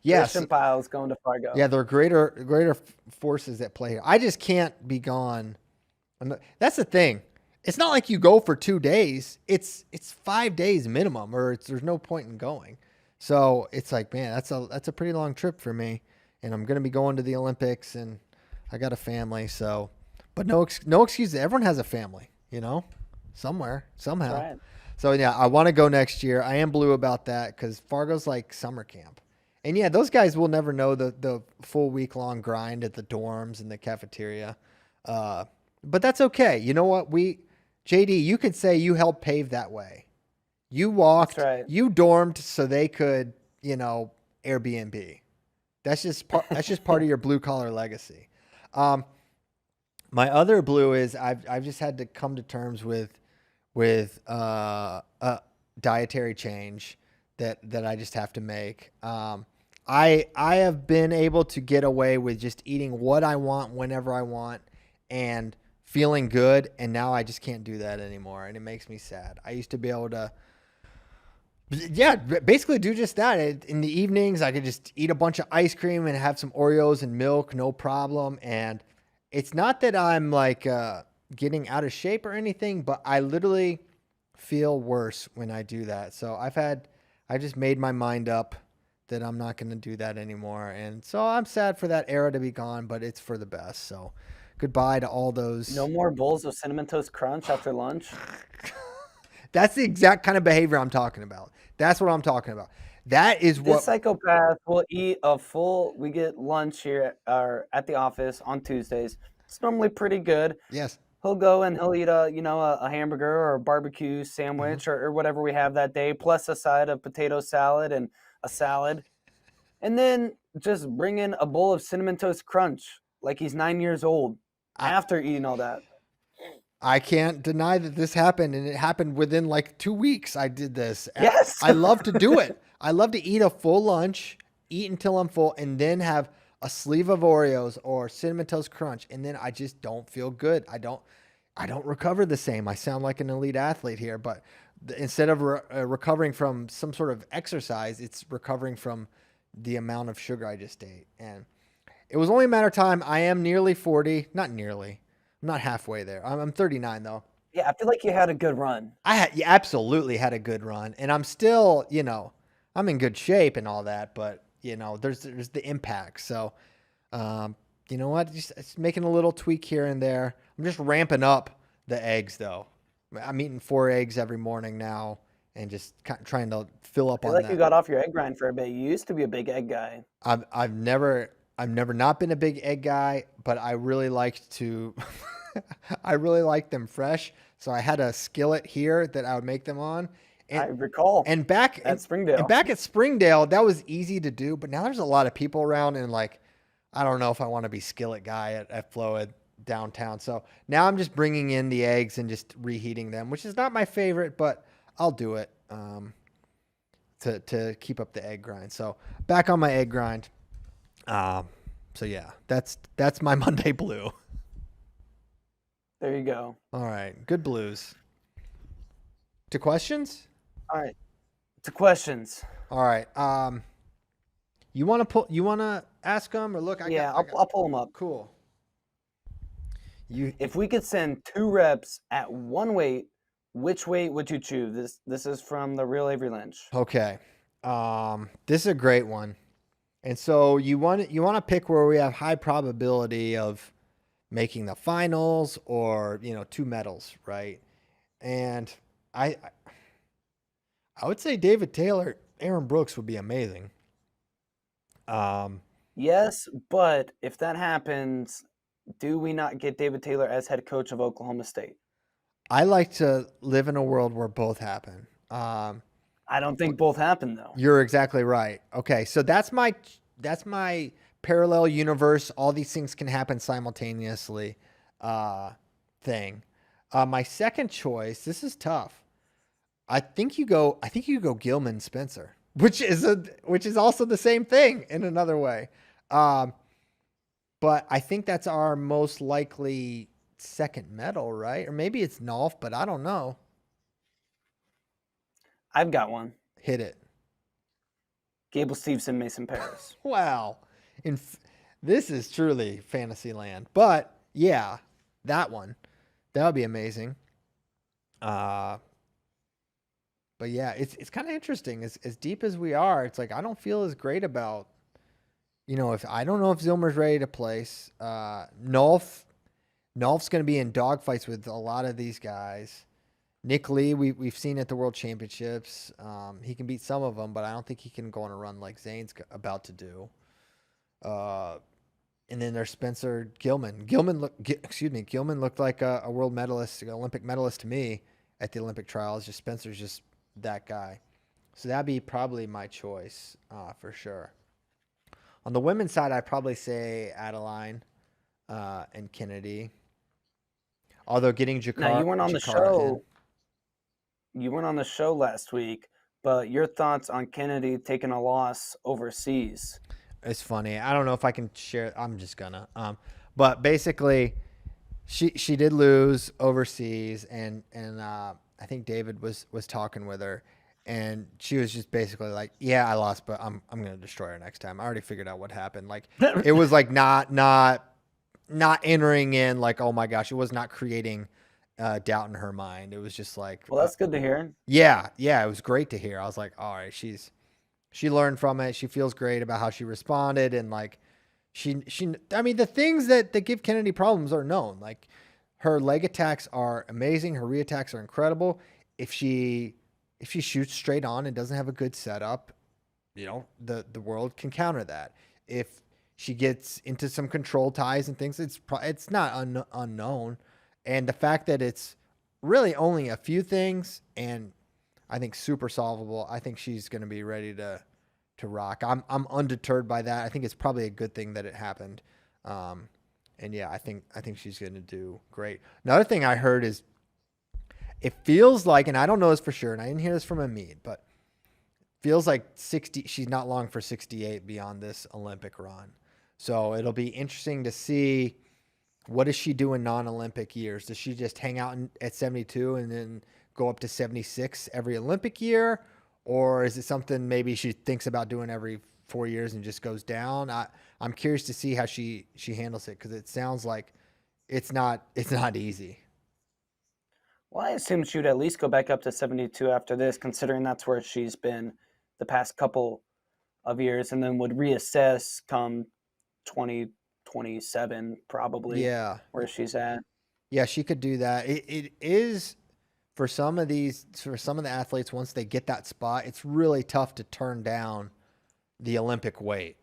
S1: Yes.
S2: Christian Piles going to Fargo.
S1: Yeah, there are greater forces at play here. I just can't be gone. That's the thing. It's not like you go for 2 days. It's 5 days minimum, or there's no point in going. So it's like, man, that's a pretty long trip for me. And I'm going to be going to the Olympics, and I got a family. So, but no excuses. Everyone has a family, somewhere, somehow.
S2: Right.
S1: So yeah, I want to go next year. I am blue about that because Fargo's like summer camp. And yeah, those guys will never know the full week-long grind at the dorms and the cafeteria. But that's okay. You know what? JD, you could say you helped pave that way. You walked, you dormed so they could, Airbnb. That's just part of your blue-collar legacy. My other blue is I've just had to come to terms with a dietary change that I just have to make. I have been able to get away with just eating what I want whenever I want and feeling good, and now I just can't do that anymore, and it makes me sad. I used to be able to basically do just that. In the evenings, I could just eat a bunch of ice cream and have some Oreos and milk, no problem. And it's not that I'm like getting out of shape or anything, but I literally feel worse when I do that. So I just made my mind up that I'm not going to do that anymore. And so I'm sad for that era to be gone, but it's for the best. So goodbye to all those.
S2: No more bowls of Cinnamon Toast Crunch after lunch.
S1: That's the exact kind of behavior I'm talking about. That's what I'm talking about. That is what
S2: this psychopath will eat we get lunch here at the office on Tuesdays. It's normally pretty good.
S1: Yes.
S2: He'll go and he'll eat a hamburger or a barbecue sandwich or whatever we have that day, plus a side of potato salad and a salad. And then just bring in a bowl of Cinnamon Toast Crunch like he's 9 years old after eating all that.
S1: I can't deny that this happened, and it happened within like 2 weeks. I did this.
S2: Yes.
S1: I love to do it. I love to eat a full lunch, eat until I'm full, and then have a sleeve of Oreos or Cinnamon Toast Crunch, and then I just don't feel good. I don't recover the same. I sound like an elite athlete here, but instead of recovering from some sort of exercise, it's recovering from the amount of sugar I just ate. And it was only a matter of time. I am nearly 40. Not nearly. I'm not halfway there. I'm 39 though.
S2: Yeah, I feel like you had a good run.
S1: You absolutely had a good run, and I'm still, I'm in good shape and all that, but there's the impact. So, you know what? Just making a little tweak here and there. I'm just ramping up the eggs though. I'm eating 4 eggs every morning now, and just trying to fill up on that.
S2: You got off your egg grind for a bit. You used to be a big egg guy.
S1: I've never not been a big egg guy, but I really liked to. I really like them fresh, so I had a skillet here that I would make them on. And,
S2: I recall.
S1: And back at Springdale, that was easy to do, but now there's a lot of people around, and like, I don't know if I want to be skillet guy at Floyd downtown. So now I'm just bringing in the eggs and just reheating them, which is not my favorite, but I'll do it to keep up the egg grind. So back on my egg grind. So yeah, that's my Monday blue.
S2: There you go.
S1: All right, good blues. To questions?
S2: All right. To questions.
S1: All right. You want to pull? You want to ask them or look?
S2: Yeah,
S1: I got.
S2: I'll pull them up.
S1: Cool. You.
S2: If we could send 2 reps at one weight, which weight would you choose? This is from the real Avery Lynch.
S1: Okay. This is a great one. And so you want to pick where we have high probability of making the finals or 2 medals, right? And I I would say David Taylor, Aaron Brooks would be amazing. Um,
S2: Yes, but if that happens, do we not get David Taylor as head coach of Oklahoma State?
S1: I like to live in a world where both happen.
S2: I don't think both happen though.
S1: You're exactly right. Okay, so that's my parallel universe. All these things can happen simultaneously. Thing. My second choice. This is tough. I think you go. I think you go Gilman Spencer, which is also the same thing in another way. Um, but I think that's our most likely second medal, right? Or maybe it's Nolf, but I don't know.
S2: I've got one.
S1: Hit it.
S2: Gable Steveson, Mason Paris.
S1: Wow. This is truly fantasy land. But yeah, that one. That would be amazing. But yeah, it's kind of interesting. As deep as we are, it's like I don't feel as great about, if I don't know if Zilmer's ready to place. Nolf's going to be in dogfights with a lot of these guys. Nick Lee, we've seen at the World Championships. He can beat some of them, but I don't think he can go on a run like Zane's about to do. And then there's Spencer Gilman. Gilman looked like a world medalist, an Olympic medalist to me at the Olympic trials. Just Spencer's just that guy. So that'd be probably my choice for sure. On the women's side, I'd probably say Adeline and Kennedy. Although getting Jakara.
S2: Now you weren't on the
S1: Jakara
S2: show.
S1: in.
S2: You weren't on the show last week, but your thoughts on Kennedy taking a loss overseas?
S1: It's funny. I don't know if I can share. I'm just gonna. But basically, she did lose overseas, and I think David was talking with her, and she was just basically like, "Yeah, I lost, but I'm gonna destroy her next time. I already figured out what happened." Like it was like not entering in like, oh my gosh, it was not creating doubt in her mind. It was just like,
S2: Well, that's good to hear.
S1: yeah, it was great to hear. I was like, all right, she learned from it. She feels great about how she responded. And like, I mean, the things that give Kennedy problems are known. Like her leg attacks are amazing. Her re-attacks are incredible. If she shoots straight on and doesn't have a good setup, the world can counter that. If she gets into some control ties and things, it's not unknown. And the fact that it's really only a few things and I think super solvable. I think she's going to be ready to rock. I'm undeterred by that. I think it's probably a good thing that it happened. And yeah, I think she's going to do great. Another thing I heard is it feels like, and I don't know this for sure, and I didn't hear this from Amit, but feels like 60. She's not long for 68 beyond this Olympic run. So it'll be interesting to see what does she do in non-Olympic years. Does she just hang out at 72 and then go up to 76 every Olympic year? Or is it something maybe she thinks about doing every 4 years and just goes down? I'm curious to see how she handles it because it sounds like it's not easy.
S2: Well, I assume she would at least go back up to 72 after this, considering that's where she's been the past couple of years, and then would reassess come 2027 probably.
S1: Yeah,
S2: where she's at.
S1: Yeah, she could do that. It is for some of the athletes, once they get that spot, it's really tough to turn down the Olympic weight.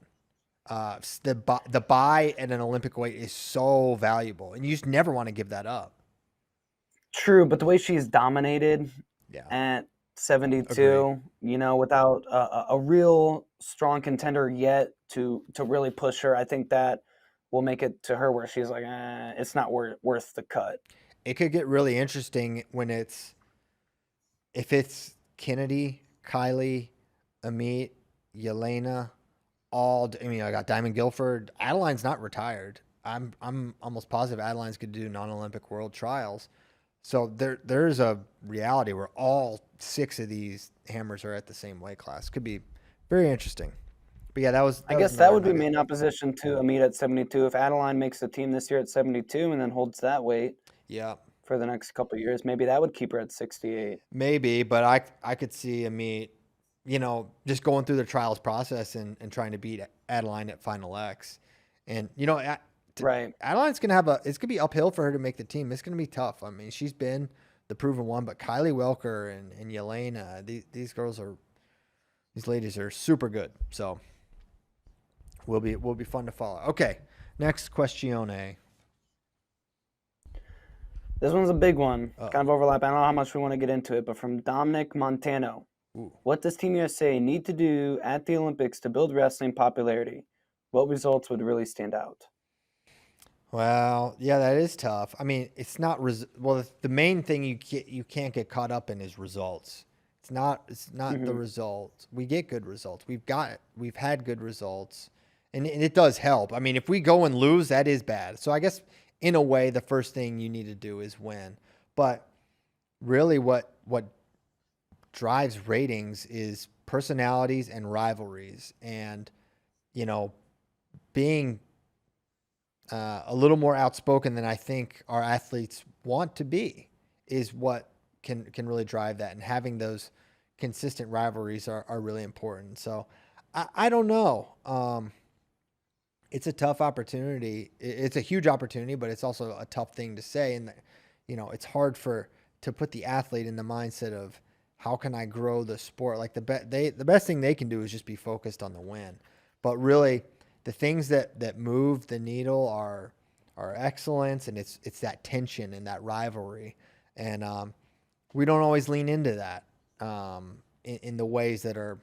S1: The buy at an Olympic weight is so valuable, and you just never want to give that up.
S2: True, but the way she's dominated at 72, without a real strong contender yet to really push her, I think that will make it to her where she's like, it's not worth the cut.
S1: It could get really interesting if it's Kennedy, Kylie, Amit, Yelena, I mean, I got Diamond Guilford. Adeline's not retired. I'm almost positive Adeline's could do non-Olympic world trials. So there's a reality where all 6 of these hammers are at the same weight class. Could be very interesting. But yeah,
S2: I
S1: that was
S2: guess that
S1: another
S2: would be
S1: nugget.
S2: main opposition to Amit at 72. If Adeline makes the team this year at 72 and then holds that weight
S1: Yeah,
S2: for the next couple of years, maybe that would keep her at 68.
S1: maybe, but I could see a meet, just going through the trials process and trying to beat Adeline at Final X, and
S2: Right.
S1: Adeline's it's gonna be uphill for her to make the team. It's gonna be tough. I mean, she's been the proven one, but Kylie Welker and Yelena, these ladies are super good. So will be fun to follow. Okay, next question.
S2: This one's a big one.
S1: Oh,
S2: Kind of overlap. I don't know how much we want to get into it, but from Dominic Montano.
S1: ooh.
S2: What does Team USA need to do at the Olympics to build wrestling popularity? What results would really stand out?
S1: Well, yeah, that is tough. I mean, it's not well. The main thing you can't get caught up in is results. It's not the
S2: Hmm.
S1: results. We get good results. We've had good results, and it does help. I mean, if we go and lose, that is bad. So I guess in a way, the first thing you need to do is win. But really, what drives ratings is personalities and rivalries, and you know, being a little more outspoken than I think our athletes want to be is what can really drive that. And having those consistent rivalries are really important. So I don't know. It's a tough opportunity. It's a huge opportunity, but it's also a tough thing to say. And it's hard to put the athlete in the mindset of how can I grow the sport. Like the best thing they can do is just be focused on the win. But really, the things that move the needle are excellence, and it's that tension and that rivalry, and we don't always lean into that in the ways that are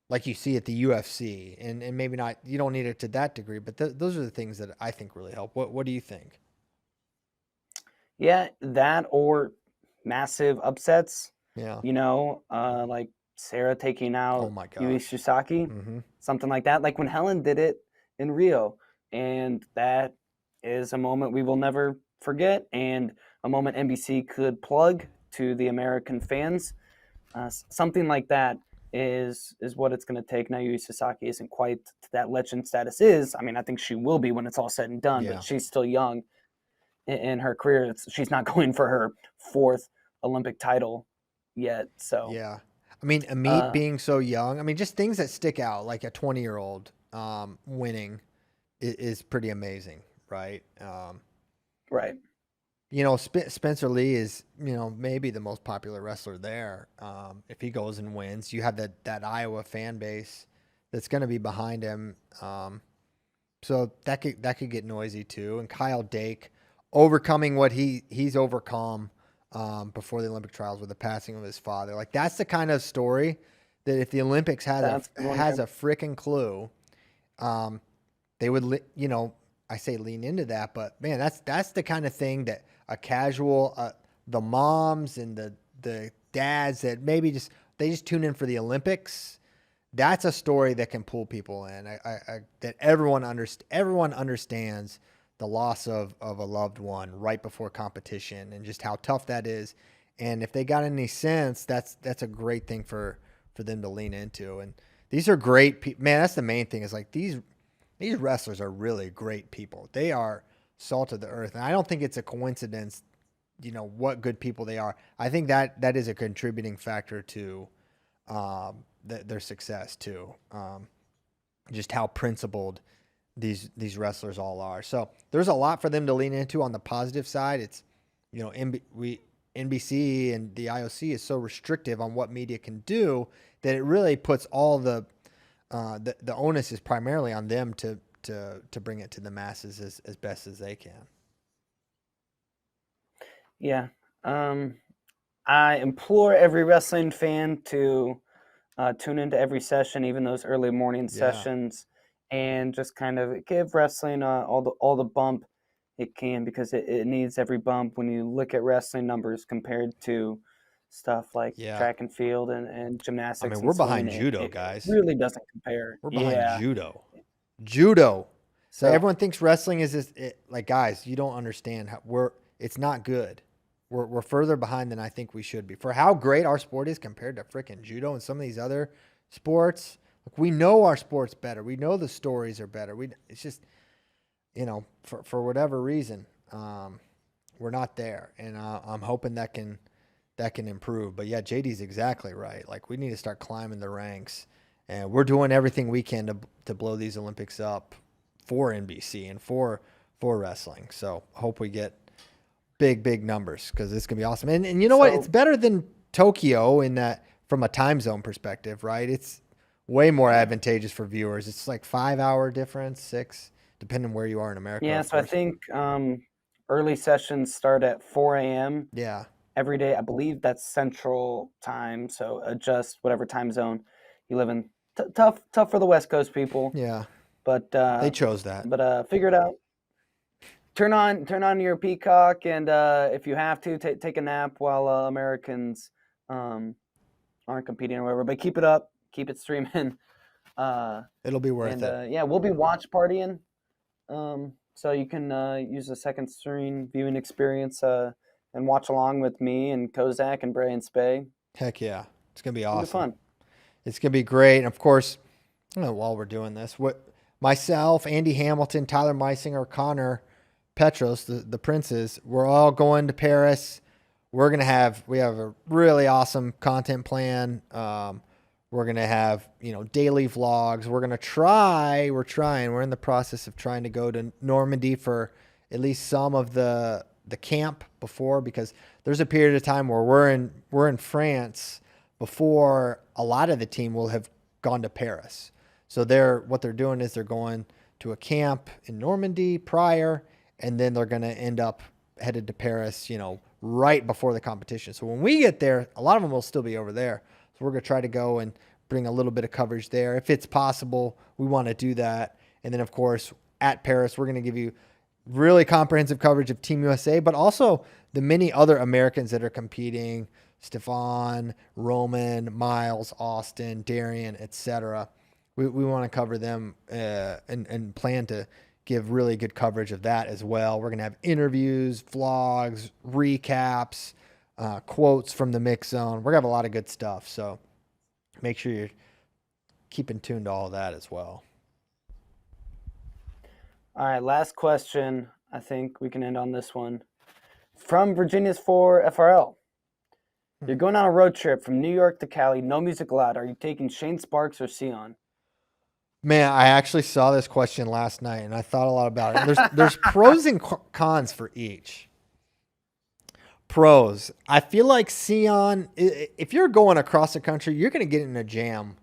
S1: like you see at the UFC, and maybe not, you don't need it to that degree, but those are the things that I think really help. What do you think?
S2: Yeah, that or massive upsets,
S1: Yeah.
S2: like Sarah taking
S1: Oh
S2: out
S1: my
S2: Yui
S1: gosh.
S2: Shisaki,
S1: Mm-hmm.
S2: something like that. Like when Helen did it in Rio. And that is a moment we will never forget and a moment NBC could plug to the American fans. Something like that is what it's going to take. Now, Yui Sasaki isn't quite to that legend status is. I mean, I think she will be when it's all said and done, but
S1: Yeah.
S2: she's still young in her career. She's not going for her 4th Olympic title yet. So,
S1: Yeah. I mean, Amit
S2: uh,
S1: being so young, I mean, just things that stick out, like a 20-year-old winning is pretty amazing, right?
S2: right.
S1: Spencer Lee is, maybe the most popular wrestler there. If he goes and wins, you have that Iowa fan base that's going to be behind him. So that could get noisy too. And Kyle Dake overcoming what he's overcome before the Olympic trials with the passing of his father. Like that's the kind of story that if the Olympics
S2: That's a good one
S1: has
S2: here.
S1: a freaking clue, um, they would I say lean into that, but man, that's the kind of thing that a casual the moms and the dads that maybe they just tune in for the Olympics. That's a story that can pull people in. That everyone understands the loss of a loved one right before competition and just how tough that is. And if they got any sense, that's a great thing for them to lean into. And these are great people. Man, that's the main thing is like these wrestlers are really great people. They are salt of the earth. And I don't think it's a coincidence, what good people they are. I think that is a contributing factor to their success too. Just how principled these wrestlers all are. So there's a lot for them to lean into on the positive side. It's, NBC and the IOC is so restrictive on what media can do that it really puts all the onus is primarily on them to bring it to the masses as best as they can.
S2: Yeah. I implore every wrestling fan to tune into every session, even those early morning
S1: Yeah.
S2: sessions, and just kind of give wrestling all the bump it can because it needs every bump when you look at wrestling numbers compared to stuff like
S1: Yeah.
S2: track and field and
S1: I
S2: gymnastics
S1: mean,
S2: and
S1: we're behind
S2: swimming,
S1: judo,
S2: it
S1: guys.
S2: really doesn't compare.
S1: We're behind
S2: Yeah.
S1: judo. Judo. So
S2: So
S1: everyone thinks wrestling is just like, guys, you don't understand how it's not good. We're further behind than I think we should be. For how great our sport is compared to freaking judo and some of these other sports, like we know our sport's better. We know the stories are better. It's just, for whatever reason, we're not there, and I'm hoping that can improve. But yeah, JD's exactly right. Like we need to start climbing the ranks, and we're doing everything we can to blow these Olympics up for NBC and for wrestling. So hope we get big numbers because it's gonna be awesome. And you know what? It's better than Tokyo in that from a time zone perspective, right? It's way more advantageous for viewers. It's like 5-hour difference, 6, depending where you are in America.
S2: yeah, so I think early sessions start at 4 a.m.
S1: Yeah.
S2: every day. I believe that's Central Time, so adjust whatever time zone you live in. Tough for the West Coast people.
S1: Yeah.
S2: But
S1: They chose that.
S2: But figure it out. Turn on your Peacock, and if you have to, take a nap while Americans aren't competing or whatever. But keep it up, keep it streaming.
S1: It'll be worth it.
S2: Yeah, we'll be watch partying. So you can use the second screen viewing experience and watch along with me and Kozak and Bray and Spay.
S1: Heck yeah. It's going to be awesome.
S2: It'll be fun.
S1: It's going to be great. And of course, while we're doing this, myself, Andy Hamilton, Tyler Meisinger, Connor Petros, the Princes, we're all going to Paris. We have a really awesome content plan. We're going to have, daily vlogs. We're in the process of trying to go to Normandy for at least some of the camp before, because there's a period of time where we're in France before a lot of the team will have gone to Paris. So what they're doing is they're going to a camp in Normandy prior, and then they're going to end up headed to Paris, right before the competition. So when we get there, a lot of them will still be over there. So we're going to try to go and bring a little bit of coverage there. If it's possible, we want to do that. And then, of course, at Paris, we're going to give you really comprehensive coverage of Team USA, but also the many other Americans that are competing, Stefan, Roman, Miles, Austin, Darian, etc. We want to cover them and plan to give really good coverage of that as well. We're going to have interviews, vlogs, recaps, quotes from the mix zone. We're going to have a lot of good stuff. So make sure you're keeping tuned to all of that as well.
S2: All right, last question. I think we can end on this one. From Virginia's for FRL. You're going on a road trip from New York to Cali, no music allowed. Are you taking Shane Sparks or Sion?
S1: Man, I actually saw this question last night, and I thought a lot about it. There's pros and cons for each. Pros. I feel like Sion, if you're going across the country, you're going to get in a jam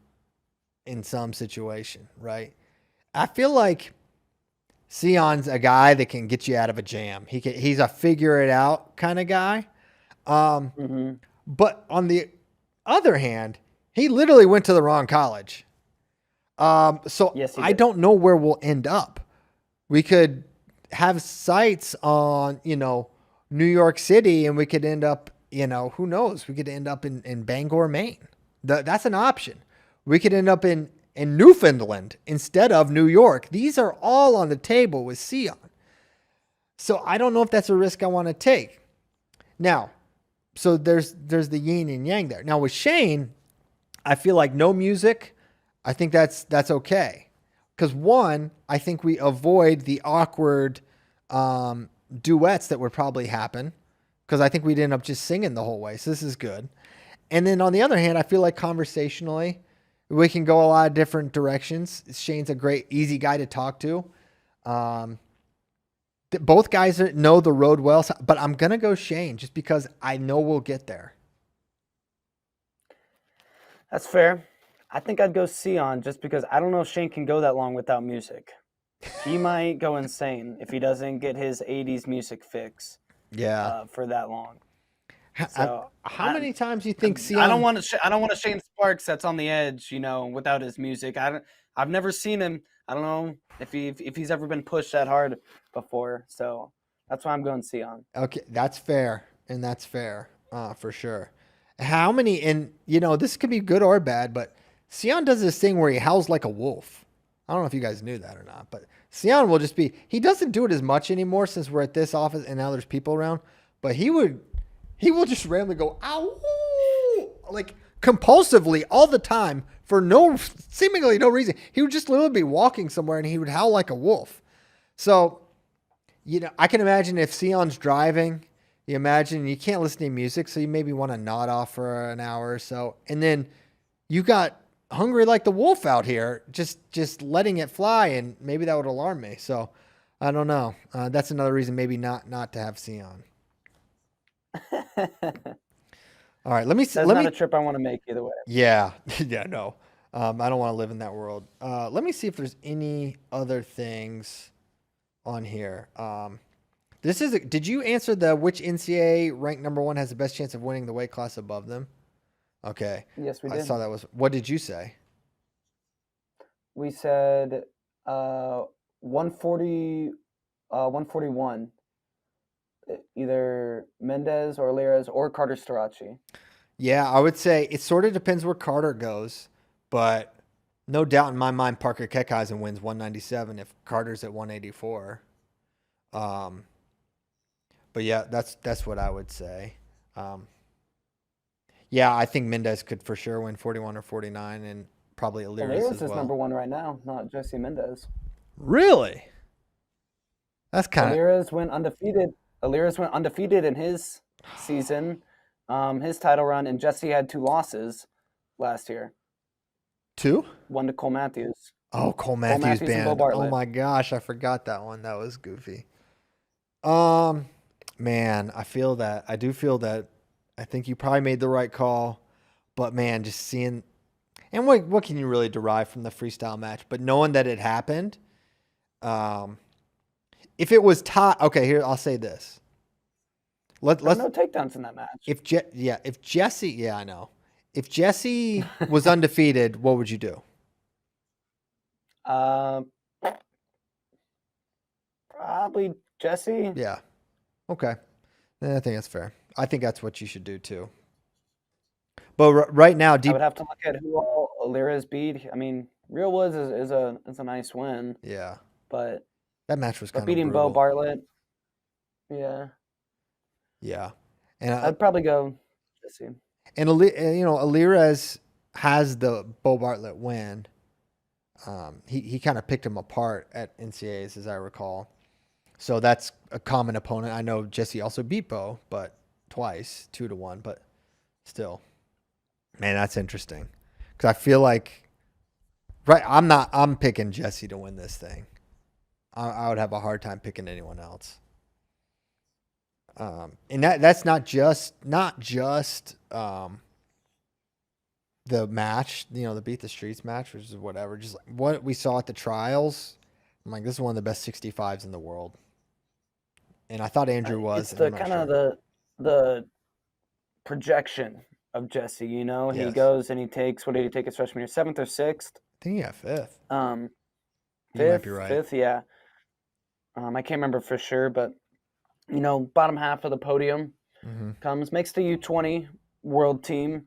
S1: in some situation, right? I feel like Sion's a guy that can get you out of a jam. He's a figure it out kind of guy. But on the other hand, he literally went to the wrong college. So
S2: yes,
S1: I don't know where we'll end up. We could have sites on, New York City, and we could end up, who knows? We could end up in Bangor, Maine. That's an option. We could end up in Newfoundland instead of New York. These are all on the table with Sion. So I don't know if that's a risk I want to take. Now, so there's the yin and yang there. Now with Shane, I feel like no music. I think that's okay. Because one, I think we avoid the awkward duets that would probably happen, because I think we'd end up just singing the whole way. So this is good. And then on the other hand, I feel like conversationally, we can go a lot of different directions. Shane's a great, easy guy to talk to. Both guys know the road well, but I'm going to go Shane just because I know we'll get there.
S2: That's fair. I think I'd go Sion just because I don't know if Shane can go that long without music. He might go insane if he doesn't get his 80s music fix.
S1: Yeah.
S2: For that long.
S1: So how many times do you think Sion?
S2: I don't want a Shane Sparks that's on the edge, without his music. I've never seen him. I don't know if he's ever been pushed that hard before. So that's why I'm going Sion.
S1: Okay, that's fair, and that's fair for sure. How many, and this could be good or bad, but Sion does this thing where he howls like a wolf. I don't know if you guys knew that or not, but Sion will just be, he doesn't do it as much anymore since we're at this office and now there's people around, but he will just randomly go, ow, like compulsively all the time for seemingly no reason. He would just literally be walking somewhere and he would howl like a wolf. So, I can imagine if Sion's driving, you imagine you can't listen to music, so you maybe want to nod off for an hour or so. And then you got hungry like the wolf out here, just letting it fly, and maybe that would alarm me. So I don't know. That's another reason maybe not to have Sion. All right, let me see.
S2: That's not a trip I want to make either way.
S1: Yeah, no. I don't want to live in that world. Let me see if there's any other things on here. Did you answer which NCAA ranked number 1 has the best chance of winning the weight class above them? Okay.
S2: Yes, we did.
S1: I saw that was. What did you say?
S2: We said 140, 141. Either Mendez or Lira's or Carter Starachi.
S1: Yeah, I would say it sort of depends where Carter goes, but no doubt in my mind Parker Keckeisen wins 197 if Carter's at 184. But yeah, that's what I would say. Yeah, I think Mendez could for sure win 41 or 49, and probably Aliris as well.
S2: Is number 1 right now, not Jesse Mendez.
S1: Really? That's kind of.
S2: Aliris went undefeated in his season, his title run, and Jesse had 2 losses last year.
S1: 2?
S2: 1 to Cole Matthews.
S1: Oh, Cole Matthews band. Oh my gosh, I forgot that one. That was goofy. Man, I feel that. I do feel that. I think you probably made the right call, but man, just seeing, and what can you really derive from the freestyle match? But knowing that it happened, if it was tied, okay, here I'll say this. Let's
S2: no takedowns in that match.
S1: If Jesse, I know. If Jesse was undefeated, what would you do?
S2: Probably Jesse.
S1: Yeah. Okay. I think that's fair. I think that's what you should do too. But right now,
S2: I would have to look at who all Aliris beat. I mean, Real Woods is a nice win.
S1: Yeah.
S2: But
S1: that match was kind of
S2: beating
S1: brutal.
S2: Bo Bartlett. Yeah.
S1: Yeah. And
S2: I'd probably go Jesse.
S1: And Aliris has the Bo Bartlett win. He kind of picked him apart at NCAAs, as I recall. So that's a common opponent. I know Jesse also beat Bo, but twice, 2-1, but still, man, that's interesting. Because I feel like, right, I'm picking Jesse to win this thing. I would have a hard time picking anyone else. And that's not just the match, the Beat the Streets match, which is whatever. Just like what we saw at the trials. I'm like, this is one of the best 65s in the world. And I thought Andrew was.
S2: It's the kind of the projection of Jesse,
S1: Yes.
S2: He goes and he takes, what did he take his freshman year? 7th or 6th?
S1: I think he got 5th.
S2: You
S1: might be right.
S2: 5th, yeah. I can't remember for sure, but bottom half of the podium comes, makes the U20 world team,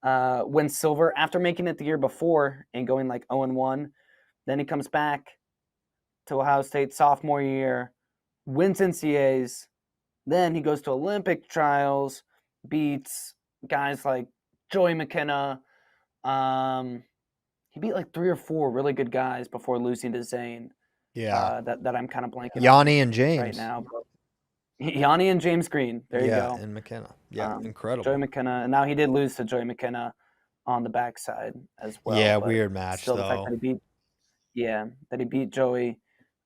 S2: wins silver after making it the year before and going like 0-1. Then he comes back to Ohio State sophomore year, wins NCAAs. Then he goes to Olympic trials, beats guys like Joey McKenna. He beat like 3 or 4 really good guys before losing to Zane.
S1: Yeah.
S2: That I'm kind of blanking
S1: Yanni and James
S2: right now. Yanni and James Green. There you go.
S1: Yeah, and McKenna. Yeah, incredible.
S2: Joey McKenna. And now he did lose to Joey McKenna on the backside as well.
S1: Yeah, weird match,
S2: still,
S1: though.
S2: the fact that he beat Joey,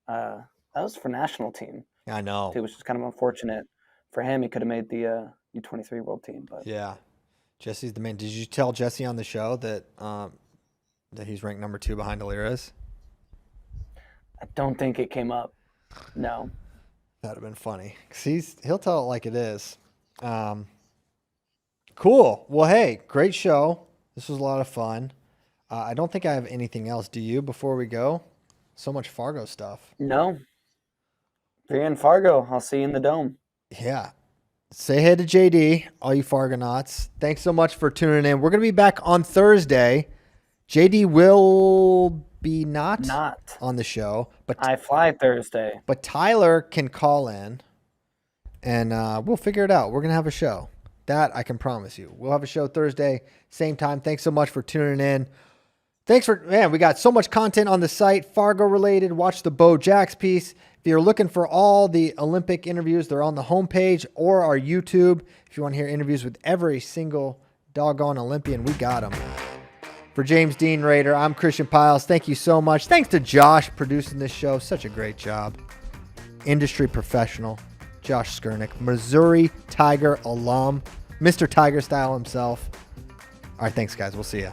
S2: that was for national team.
S1: I know.
S2: It was just kind of unfortunate for him. He could have made the U23 world team. But
S1: yeah, Jesse's the man. Did you tell Jesse on the show that he's ranked number 2 behind Aliris?
S2: I don't think it came up. No.
S1: That'd have been funny. 'Cause he'll tell it like it is. Cool. Well, hey, great show. This was a lot of fun. I don't think I have anything else. Do you before we go? So much Fargo stuff.
S2: No. If you're in Fargo, I'll see you in the Dome.
S1: Yeah. Say hey to JD, all you Fargonauts. Thanks so much for tuning in. We're going to be back on Thursday. JD will be not on the show, but
S2: I fly Thursday.
S1: Tyler can call in, and we'll figure it out. We're going to have a show. That I can promise you. We'll have a show Thursday, same time. Thanks so much for tuning in. Thanks for, man, we got so much content on the site, Fargo related. Watch the Bo Jax piece. If you're looking for all the Olympic interviews, they're on the homepage or our YouTube. If you want to hear interviews with every single doggone Olympian, we got them. For James Dean Rader, I'm Christian Piles. Thank you so much. Thanks to Josh producing this show. Such a great job. Industry professional, Josh Skurnick, Missouri Tiger alum, Mr. Tiger Style himself. All right, thanks, guys. We'll see you.